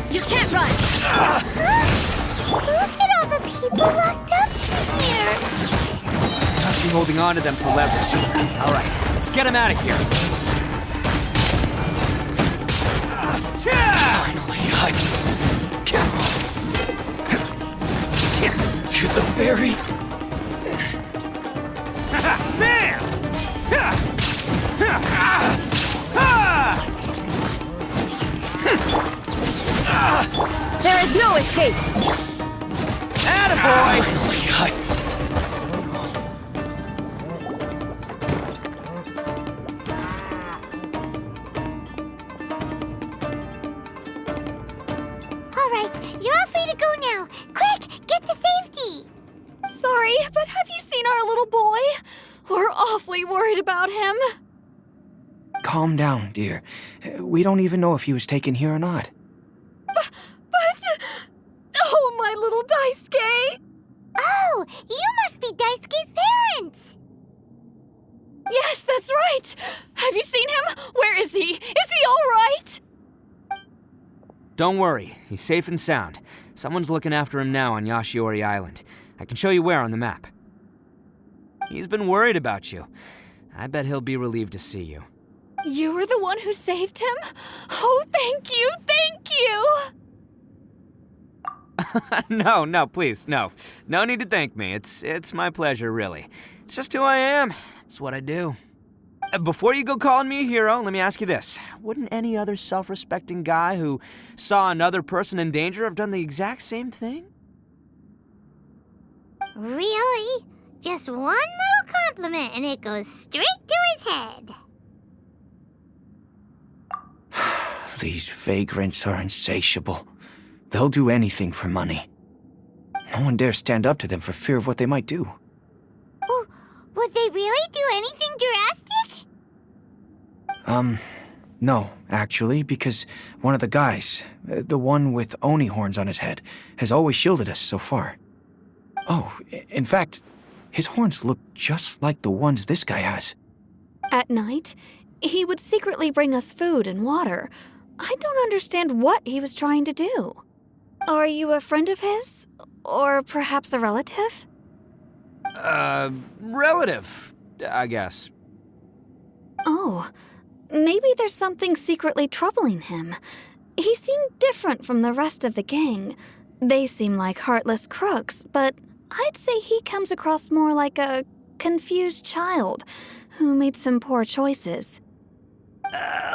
You can't run! Look at all the people locked up here. Must be holding on to them for leverage. All right, let's get him out of here. Finally, to the very... Bam! There is no escape! Attaboy! All right, you're all free to go now. Quick, get to safety. Sorry, but have you seen our little boy? We're awfully worried about him. Calm down, dear. We don't even know if he was taken here or not. But... Oh, my little Daisuke! Oh, you must be Daisuke's parents. Yes, that's right! Have you seen him? Where is he? Is he all right? Don't worry, he's safe and sound. Someone's looking after him now on Yashiori Island. I can show you where on the map. He's been worried about you. I bet he'll be relieved to see you. You were the one who saved him? Oh, thank you, thank you! No, please, no. No need to thank me. It's my pleasure, really. It's just who I am. It's what I do. Before you go calling me a hero, let me ask you this. Wouldn't any other self-respecting guy who saw another person in danger have done the exact same thing? Really? Just one little compliment and it goes straight to his head. These vagrants are insatiable. They'll do anything for money. No one dares stand up to them for fear of what they might do. Oh, would they really do anything drastic? No, actually, because one of the guys, the one with Oni horns on his head, has always shielded us so far. Oh, in fact, his horns look just like the ones this guy has. At night, he would secretly bring us food and water. I don't understand what he was trying to do. Are you a friend of his? Or perhaps a relative? Relative, I guess. Oh, maybe there's something secretly troubling him. He seemed different from the rest of the gang. They seem like heartless crooks, but I'd say he comes across more like a confused child who made some poor choices.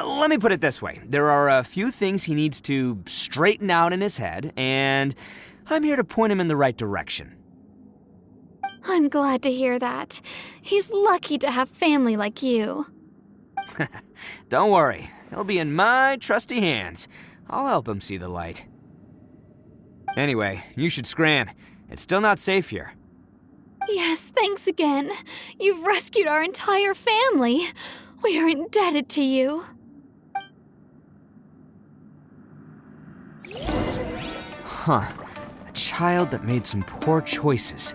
Let me put it this way. There are a few things he needs to straighten out in his head, and I'm here to point him in the right direction. I'm glad to hear that. He's lucky to have family like you. Don't worry. He'll be in my trusty hands. I'll help him see the light. Anyway, you should scram. It's still not safe here. Yes, thanks again. You've rescued our entire family. We are indebted to you. Huh. A child that made some poor choices.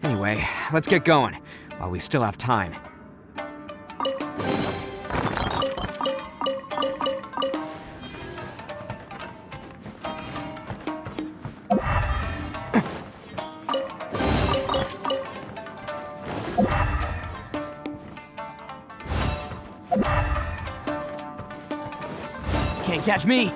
Anyway, let's get going, while we still have time. Can't catch me!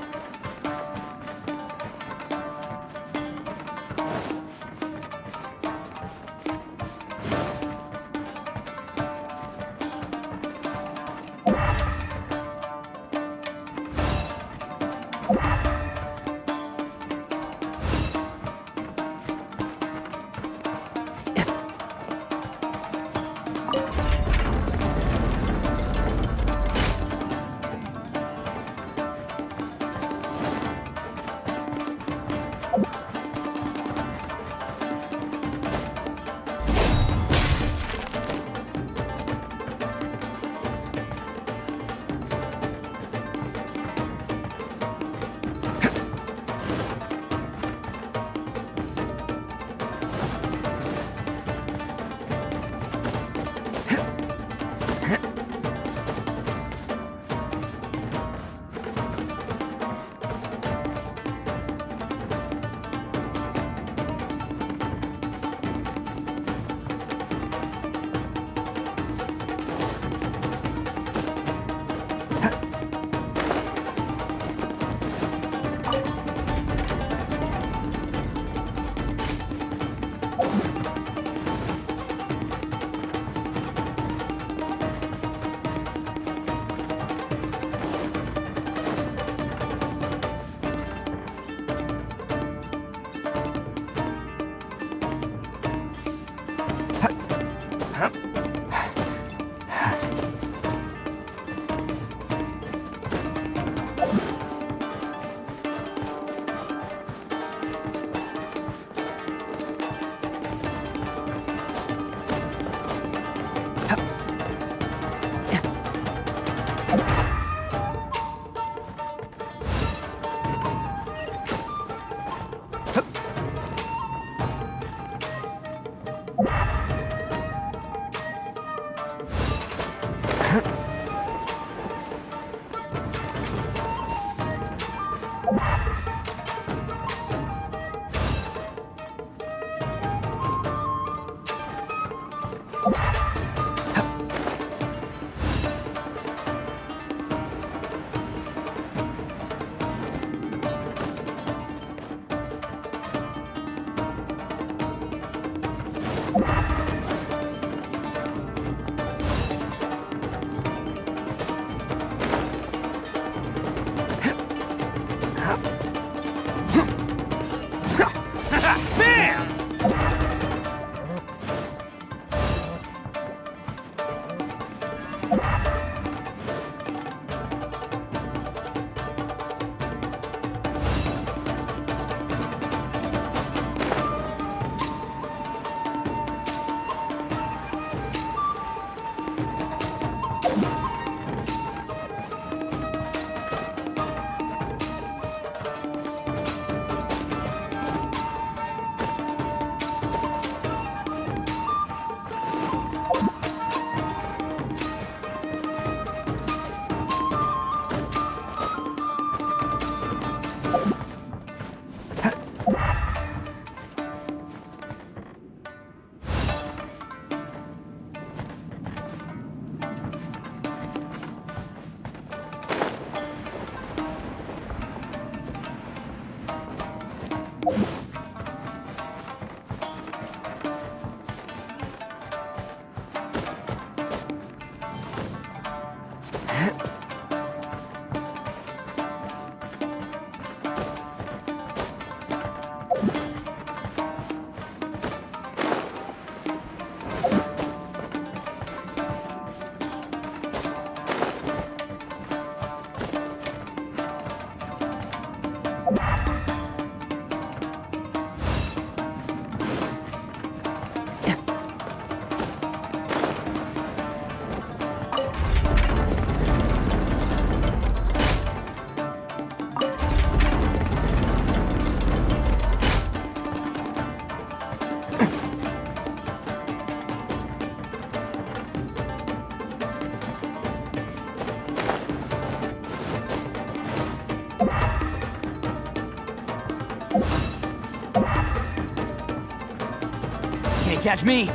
Can't catch me!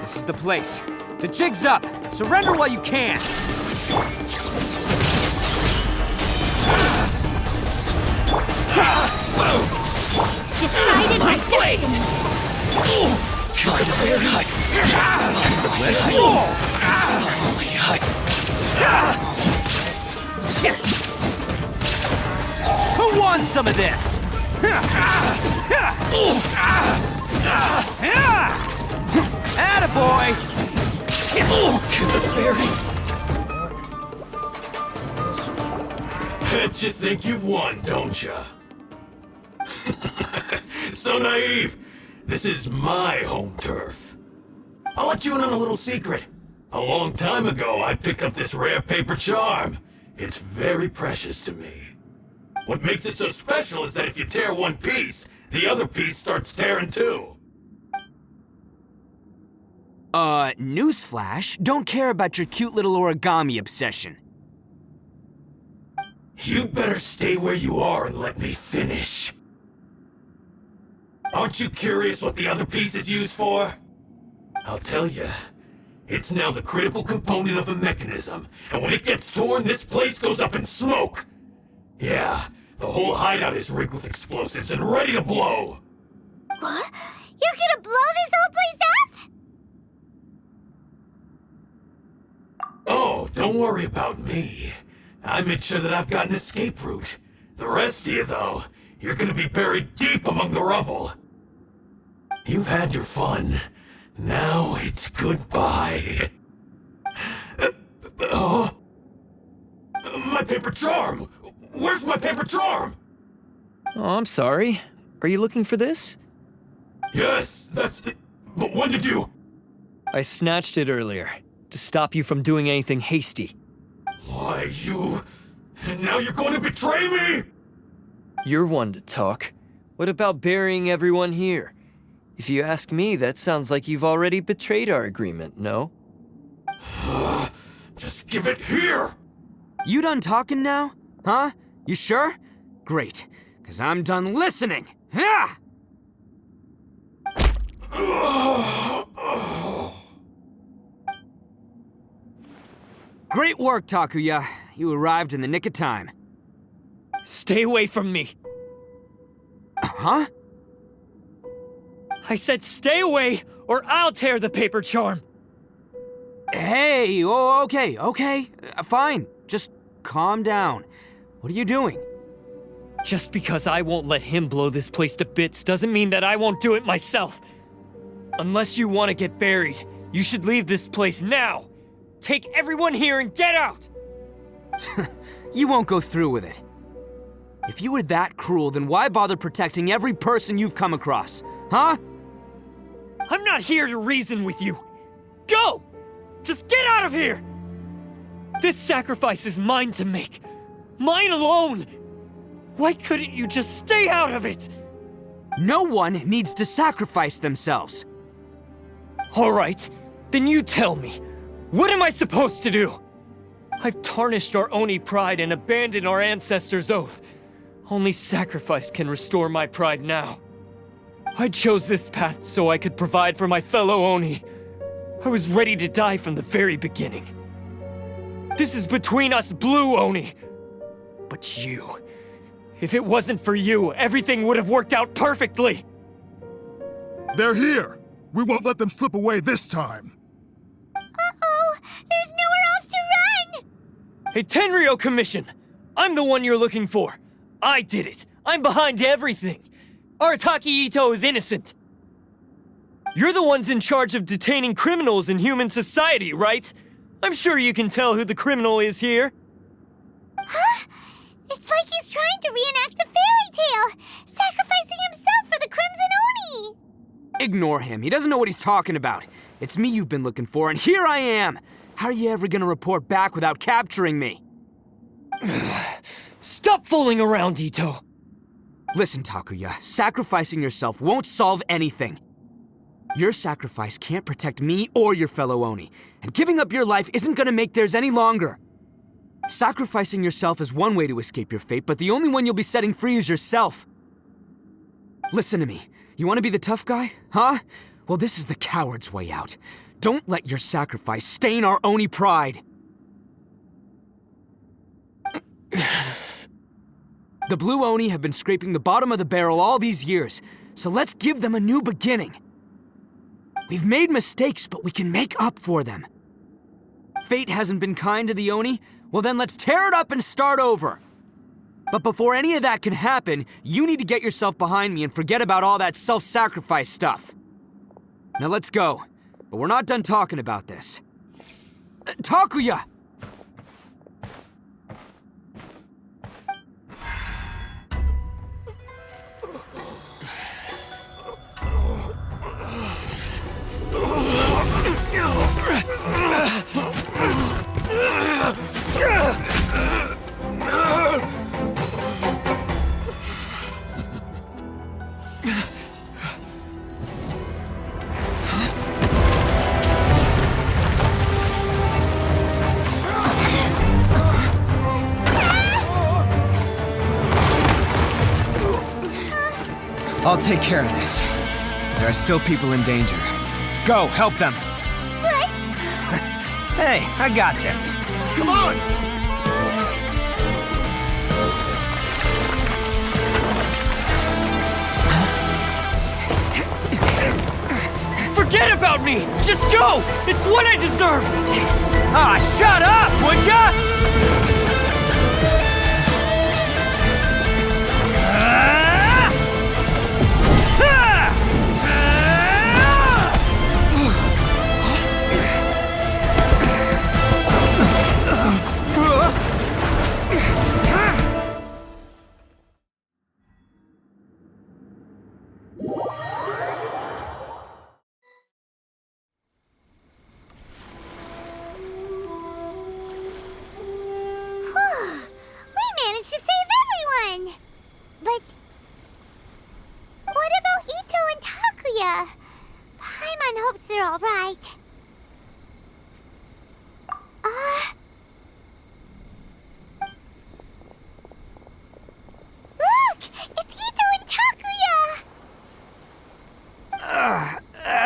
This is the place. The jig's up. Surrender while you can. Decided my destiny. Who wants some of this? Attaboy! Bet you think you've won, don't ya? So naive. This is my home turf. I'll let you in on a little secret. A long time ago, I picked up this rare paper charm. It's very precious to me. What makes it so special is that if you tear one piece, the other piece starts tearing too. Newsflash, don't care about your cute little origami obsession. You'd better stay where you are and let me finish. Aren't you curious what the other piece is used for? I'll tell you. It's now the critical component of a mechanism, and when it gets torn, this place goes up in smoke. Yeah, the whole hideout is rigged with explosives and ready to blow. What? You're gonna blow this whole place up? Oh, don't worry about me. I made sure that I've got an escape route. The rest of you, though, you're gonna be buried deep among the rubble. You've had your fun. Now it's goodbye. My paper charm! Where's my paper charm? Oh, I'm sorry. Are you looking for this? Yes, that's it. But when did you... I snatched it earlier, to stop you from doing anything hasty. Why, you... And now you're going to betray me? You're one to talk. What about burying everyone here? If you ask me, that sounds like you've already betrayed our agreement, no? Just give it here! You done talking now? Huh? You sure? Great, because I'm done listening. Ah! Great work, Takuya. You arrived in the nick of time. Stay away from me! Huh? I said stay away, or I'll tear the paper charm! Hey, oh, okay. Fine. Just calm down. What are you doing? Just because I won't let him blow this place to bits doesn't mean that I won't do it myself. Unless you want to get buried, you should leave this place now. Take everyone here and get out! You won't go through with it. If you were that cruel, then why bother protecting every person you've come across? Huh? I'm not here to reason with you. Go! Just get out of here! This sacrifice is mine to make. Mine alone! Why couldn't you just stay out of it? No one needs to sacrifice themselves. All right, then you tell me. What am I supposed to do? I've tarnished our Oni pride and abandoned our ancestors' oath. Only sacrifice can restore my pride now. I chose this path so I could provide for my fellow Oni. I was ready to die from the very beginning. This is between us blue Oni. But you... If it wasn't for you, everything would have worked out perfectly! They're here! We won't let them slip away this time! Uh-oh! There's nowhere else to run! Hey, Tenryo Commission! I'm the one you're looking for. I did it. I'm behind everything. Arataki Itto is innocent. You're the ones in charge of detaining criminals in human society, right? I'm sure you can tell who the criminal is here. Huh? It's like he's trying to reenact the fairy tale, sacrificing himself for the Crimson Oni! Ignore him. He doesn't know what he's talking about. It's me you've been looking for, and here I am! How are you ever gonna report back without capturing me? Stop fooling around, Itto! Listen, Takuya, sacrificing yourself won't solve anything. Your sacrifice can't protect me or your fellow Oni, and giving up your life isn't gonna make theirs any longer. Sacrificing yourself is one way to escape your fate, but the only one you'll be setting free is yourself. Listen to me. You want to be the tough guy? Huh? Well, this is the coward's way out. Don't let your sacrifice stain our Oni pride! The Blue Oni have been scraping the bottom of the barrel all these years, so let's give them a new beginning. We've made mistakes, but we can make up for them. Fate hasn't been kind to the Oni? Well then let's tear it up and start over. But before any of that can happen, you need to get yourself behind me and forget about all that self-sacrifice stuff. Now let's go. But we're not done talking about this. Takuya! I'll take care of this. There are still people in danger. Go, help them! What? Hey, I got this. Come on! Forget about me! Just go! It's what I deserve! Ah, shut up, would ya?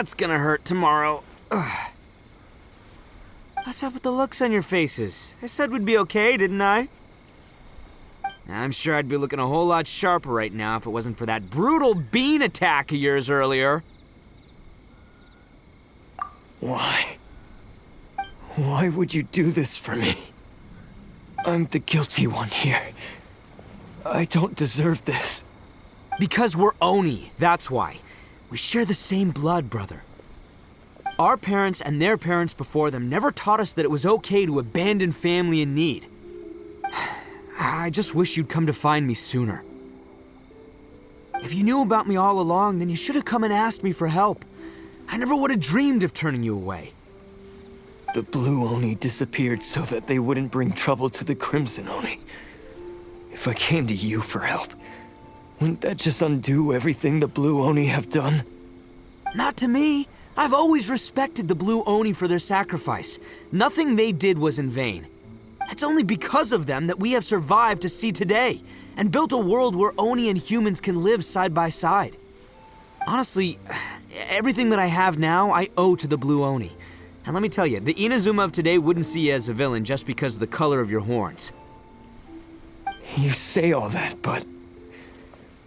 That's gonna hurt tomorrow. Ugh. What's up with the looks on your faces? I said we'd be okay, didn't I? I'm sure I'd be looking a whole lot sharper right now if it wasn't for that brutal bean attack of yours earlier. Why? Why would you do this for me? I'm the guilty one here. I don't deserve this. Because we're Oni, that's why. We share the same blood, brother. Our parents and their parents before them never taught us that it was okay to abandon family in need. I just wish you'd come to find me sooner. If you knew about me all along, then you should have come and asked me for help. I never would have dreamed of turning you away. The Blue Oni disappeared so that they wouldn't bring trouble to the Crimson Oni. If I came to you for help, wouldn't that just undo everything the Blue Oni have done? Not to me. I've always respected the Blue Oni for their sacrifice. Nothing they did was in vain. It's only because of them that we have survived to see today, and built a world where Oni and humans can live side by side. Honestly, everything that I have now, I owe to the Blue Oni. And let me tell you, the Inazuma of today wouldn't see you as a villain just because of the color of your horns. You say all that, but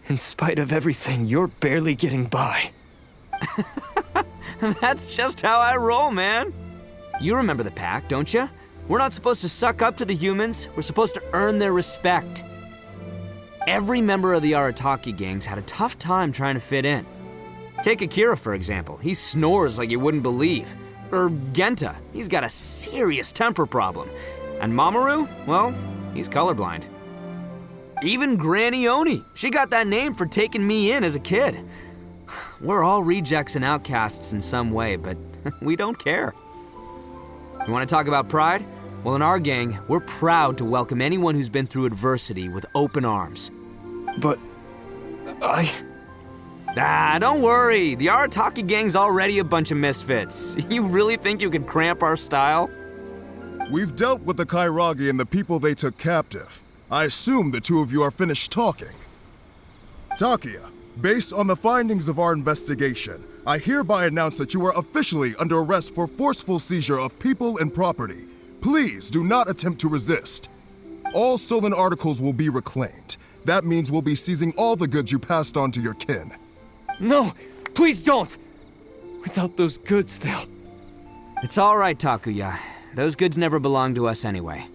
in spite of everything, you're barely getting by. That's just how I roll, man. You remember the pact, don't you? We're not supposed to suck up to the humans. We're supposed to earn their respect. Every member of the Arataki gangs had a tough time trying to fit in. Take Akira, for example. He snores like you wouldn't believe. Or Genta. He's got a serious temper problem. And Mamoru, well, he's colorblind. Even Granny Oni. She got that name for taking me in as a kid. We're all rejects and outcasts in some way, but we don't care. You want to talk about pride? Well, in our gang, we're proud to welcome anyone who's been through adversity with open arms. But don't worry. The Arataki gang's already a bunch of misfits. You really think you could cramp our style? We've dealt with the Kairagi and the people they took captive. I assume the two of you are finished talking. Takuya, based on the findings of our investigation, I hereby announce that you are officially under arrest for forceful seizure of people and property. Please do not attempt to resist. All stolen articles will be reclaimed. That means we'll be seizing all the goods you passed on to your kin. No, please don't! Without those goods, they'll... It's all right, Takuya. Those goods never belonged to us anyway.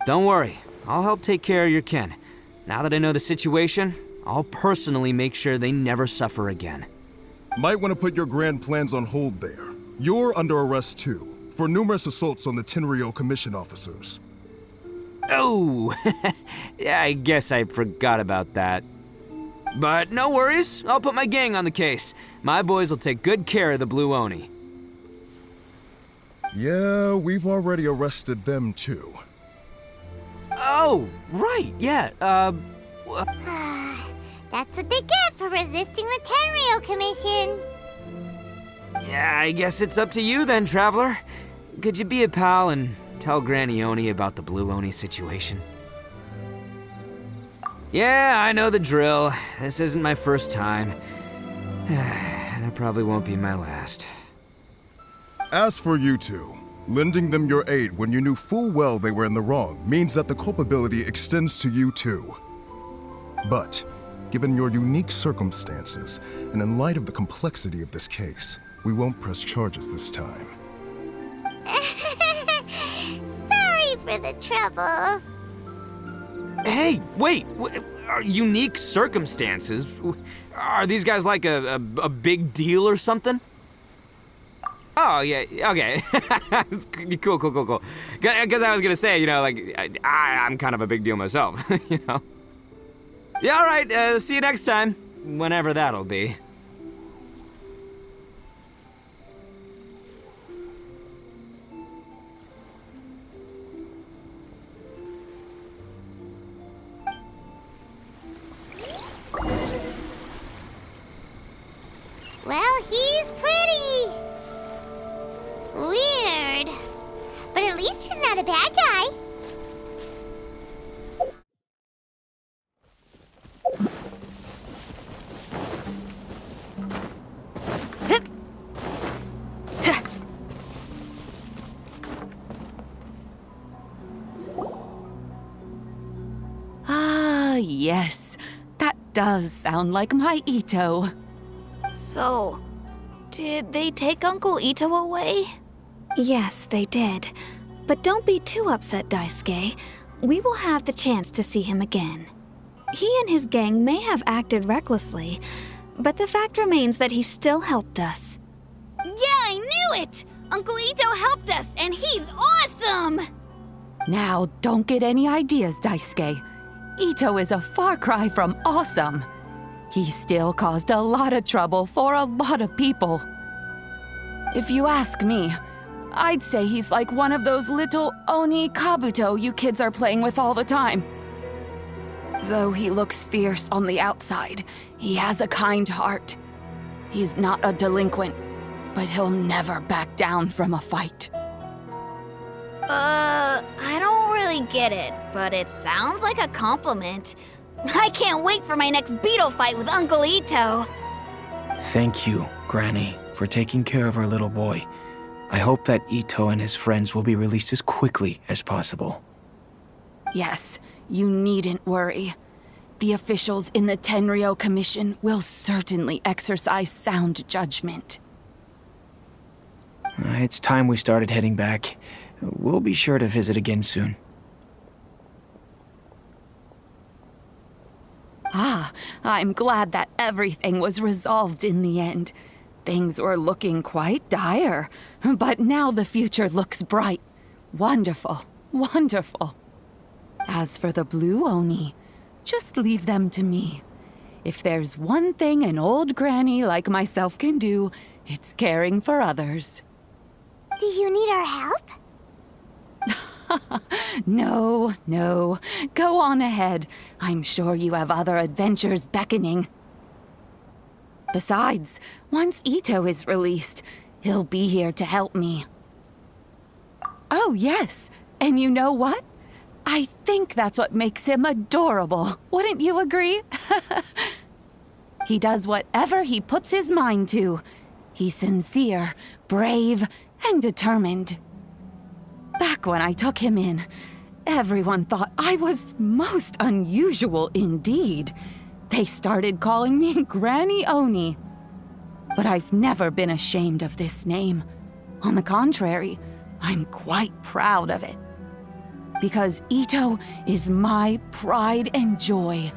Don't worry, I'll help take care of your kin. Now that I know the situation, I'll personally make sure they never suffer again. Might want to put your grand plans on hold there. You're under arrest too, for numerous assaults on the Tenryou Commission officers. Oh, yeah, I guess I forgot about that. But no worries, I'll put my gang on the case. My boys will take good care of the Blue Oni. Yeah, we've already arrested them too. Oh, right, yeah, That's what they get for resisting the Tenryou Commission. Yeah, I guess it's up to you then, Traveler. Could you be a pal and tell Granny Oni about the Blue Oni situation? Yeah, I know the drill. This isn't my first time. And it probably won't be my last. As for you two, lending them your aid when you knew full well they were in the wrong means that the culpability extends to you too. But, given your unique circumstances, and in light of the complexity of this case, we won't press charges this time. Sorry for the trouble. Hey, wait! Are unique circumstances? Are these guys like a big deal or something? Oh, yeah, okay. Cool. Because I was gonna say, you know, like, I'm kind of a big deal myself, you know? Yeah, all right, see you next time. Whenever that'll be. Well, he's pretty. Weird. But at least he's not a bad guy. Ah, yes. That does sound like my Itto. So, did they take Uncle Itto away? Yes, they did. But don't be too upset, Daisuke. We will have the chance to see him again. He and his gang may have acted recklessly, but the fact remains that he still helped us. Yeah, I knew it! Uncle Itto helped us, and he's awesome! Now, don't get any ideas, Daisuke. Itto is a far cry from awesome. He still caused a lot of trouble for a lot of people. If you ask me, I'd say he's like one of those little Oni Kabuto you kids are playing with all the time. Though he looks fierce on the outside, he has a kind heart. He's not a delinquent, but he'll never back down from a fight. I don't really get it, but it sounds like a compliment. I can't wait for my next beetle fight with Uncle Itto. Thank you, Granny, for taking care of our little boy. I hope that Itto and his friends will be released as quickly as possible. Yes, you needn't worry. The officials in the Tenryou Commission will certainly exercise sound judgment. It's time we started heading back. We'll be sure to visit again soon. Ah, I'm glad that everything was resolved in the end. Things were looking quite dire, but now the future looks bright. Wonderful, wonderful. As for the Blue Oni, just leave them to me. If there's one thing an old granny like myself can do, it's caring for others. Do you need our help? No. Go on ahead. I'm sure you have other adventures beckoning. Besides, once Itto is released, he'll be here to help me. Oh, yes. And you know what? I think that's what makes him adorable. Wouldn't you agree? He does whatever he puts his mind to. He's sincere, brave, and determined. Back when I took him in, everyone thought I was most unusual indeed. They started calling me Granny Oni. But I've never been ashamed of this name. On the contrary, I'm quite proud of it. Because Itto is my pride and joy.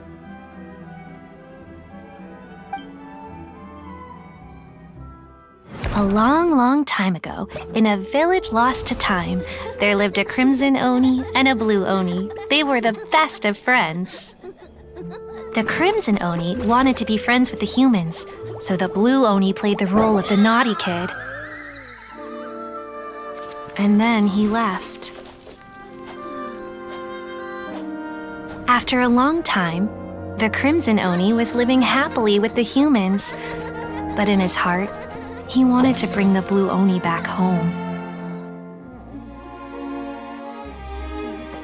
A long, long time ago, in a village lost to time, there lived a crimson Oni and a blue Oni. They were the best of friends. The crimson Oni wanted to be friends with the humans, so the blue Oni played the role of the naughty kid. And then he left. After a long time, the crimson Oni was living happily with the humans, but in his heart, he wanted to bring the blue Oni back home.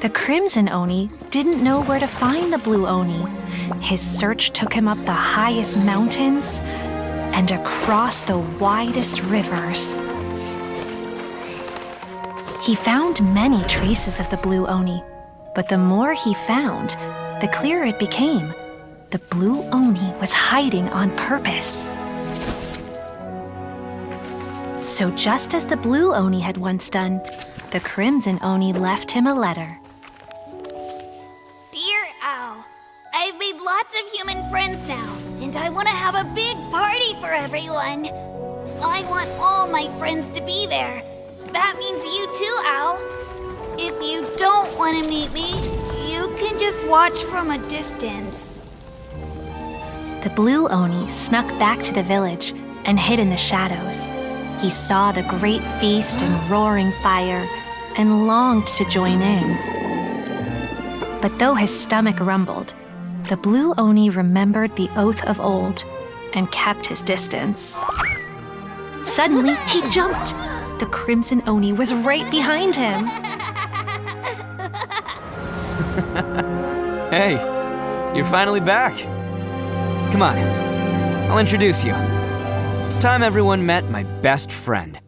The crimson Oni didn't know where to find the blue Oni. His search took him up the highest mountains and across the widest rivers. He found many traces of the blue Oni, but the more he found, the clearer it became. The blue Oni was hiding on purpose. So just as the blue Oni had once done, the crimson Oni left him a letter. Dear Owl, I've made lots of human friends now, and I want to have a big party for everyone. I want all my friends to be there. That means you too, Owl. If you don't want to meet me, you can just watch from a distance. The blue Oni snuck back to the village and hid in the shadows. He saw the great feast and roaring fire and longed to join in. But though his stomach rumbled, the blue Oni remembered the oath of old and kept his distance. Suddenly, he jumped. The crimson Oni was right behind him. Hey, you're finally back. Come on, I'll introduce you. It's time everyone met my best friend.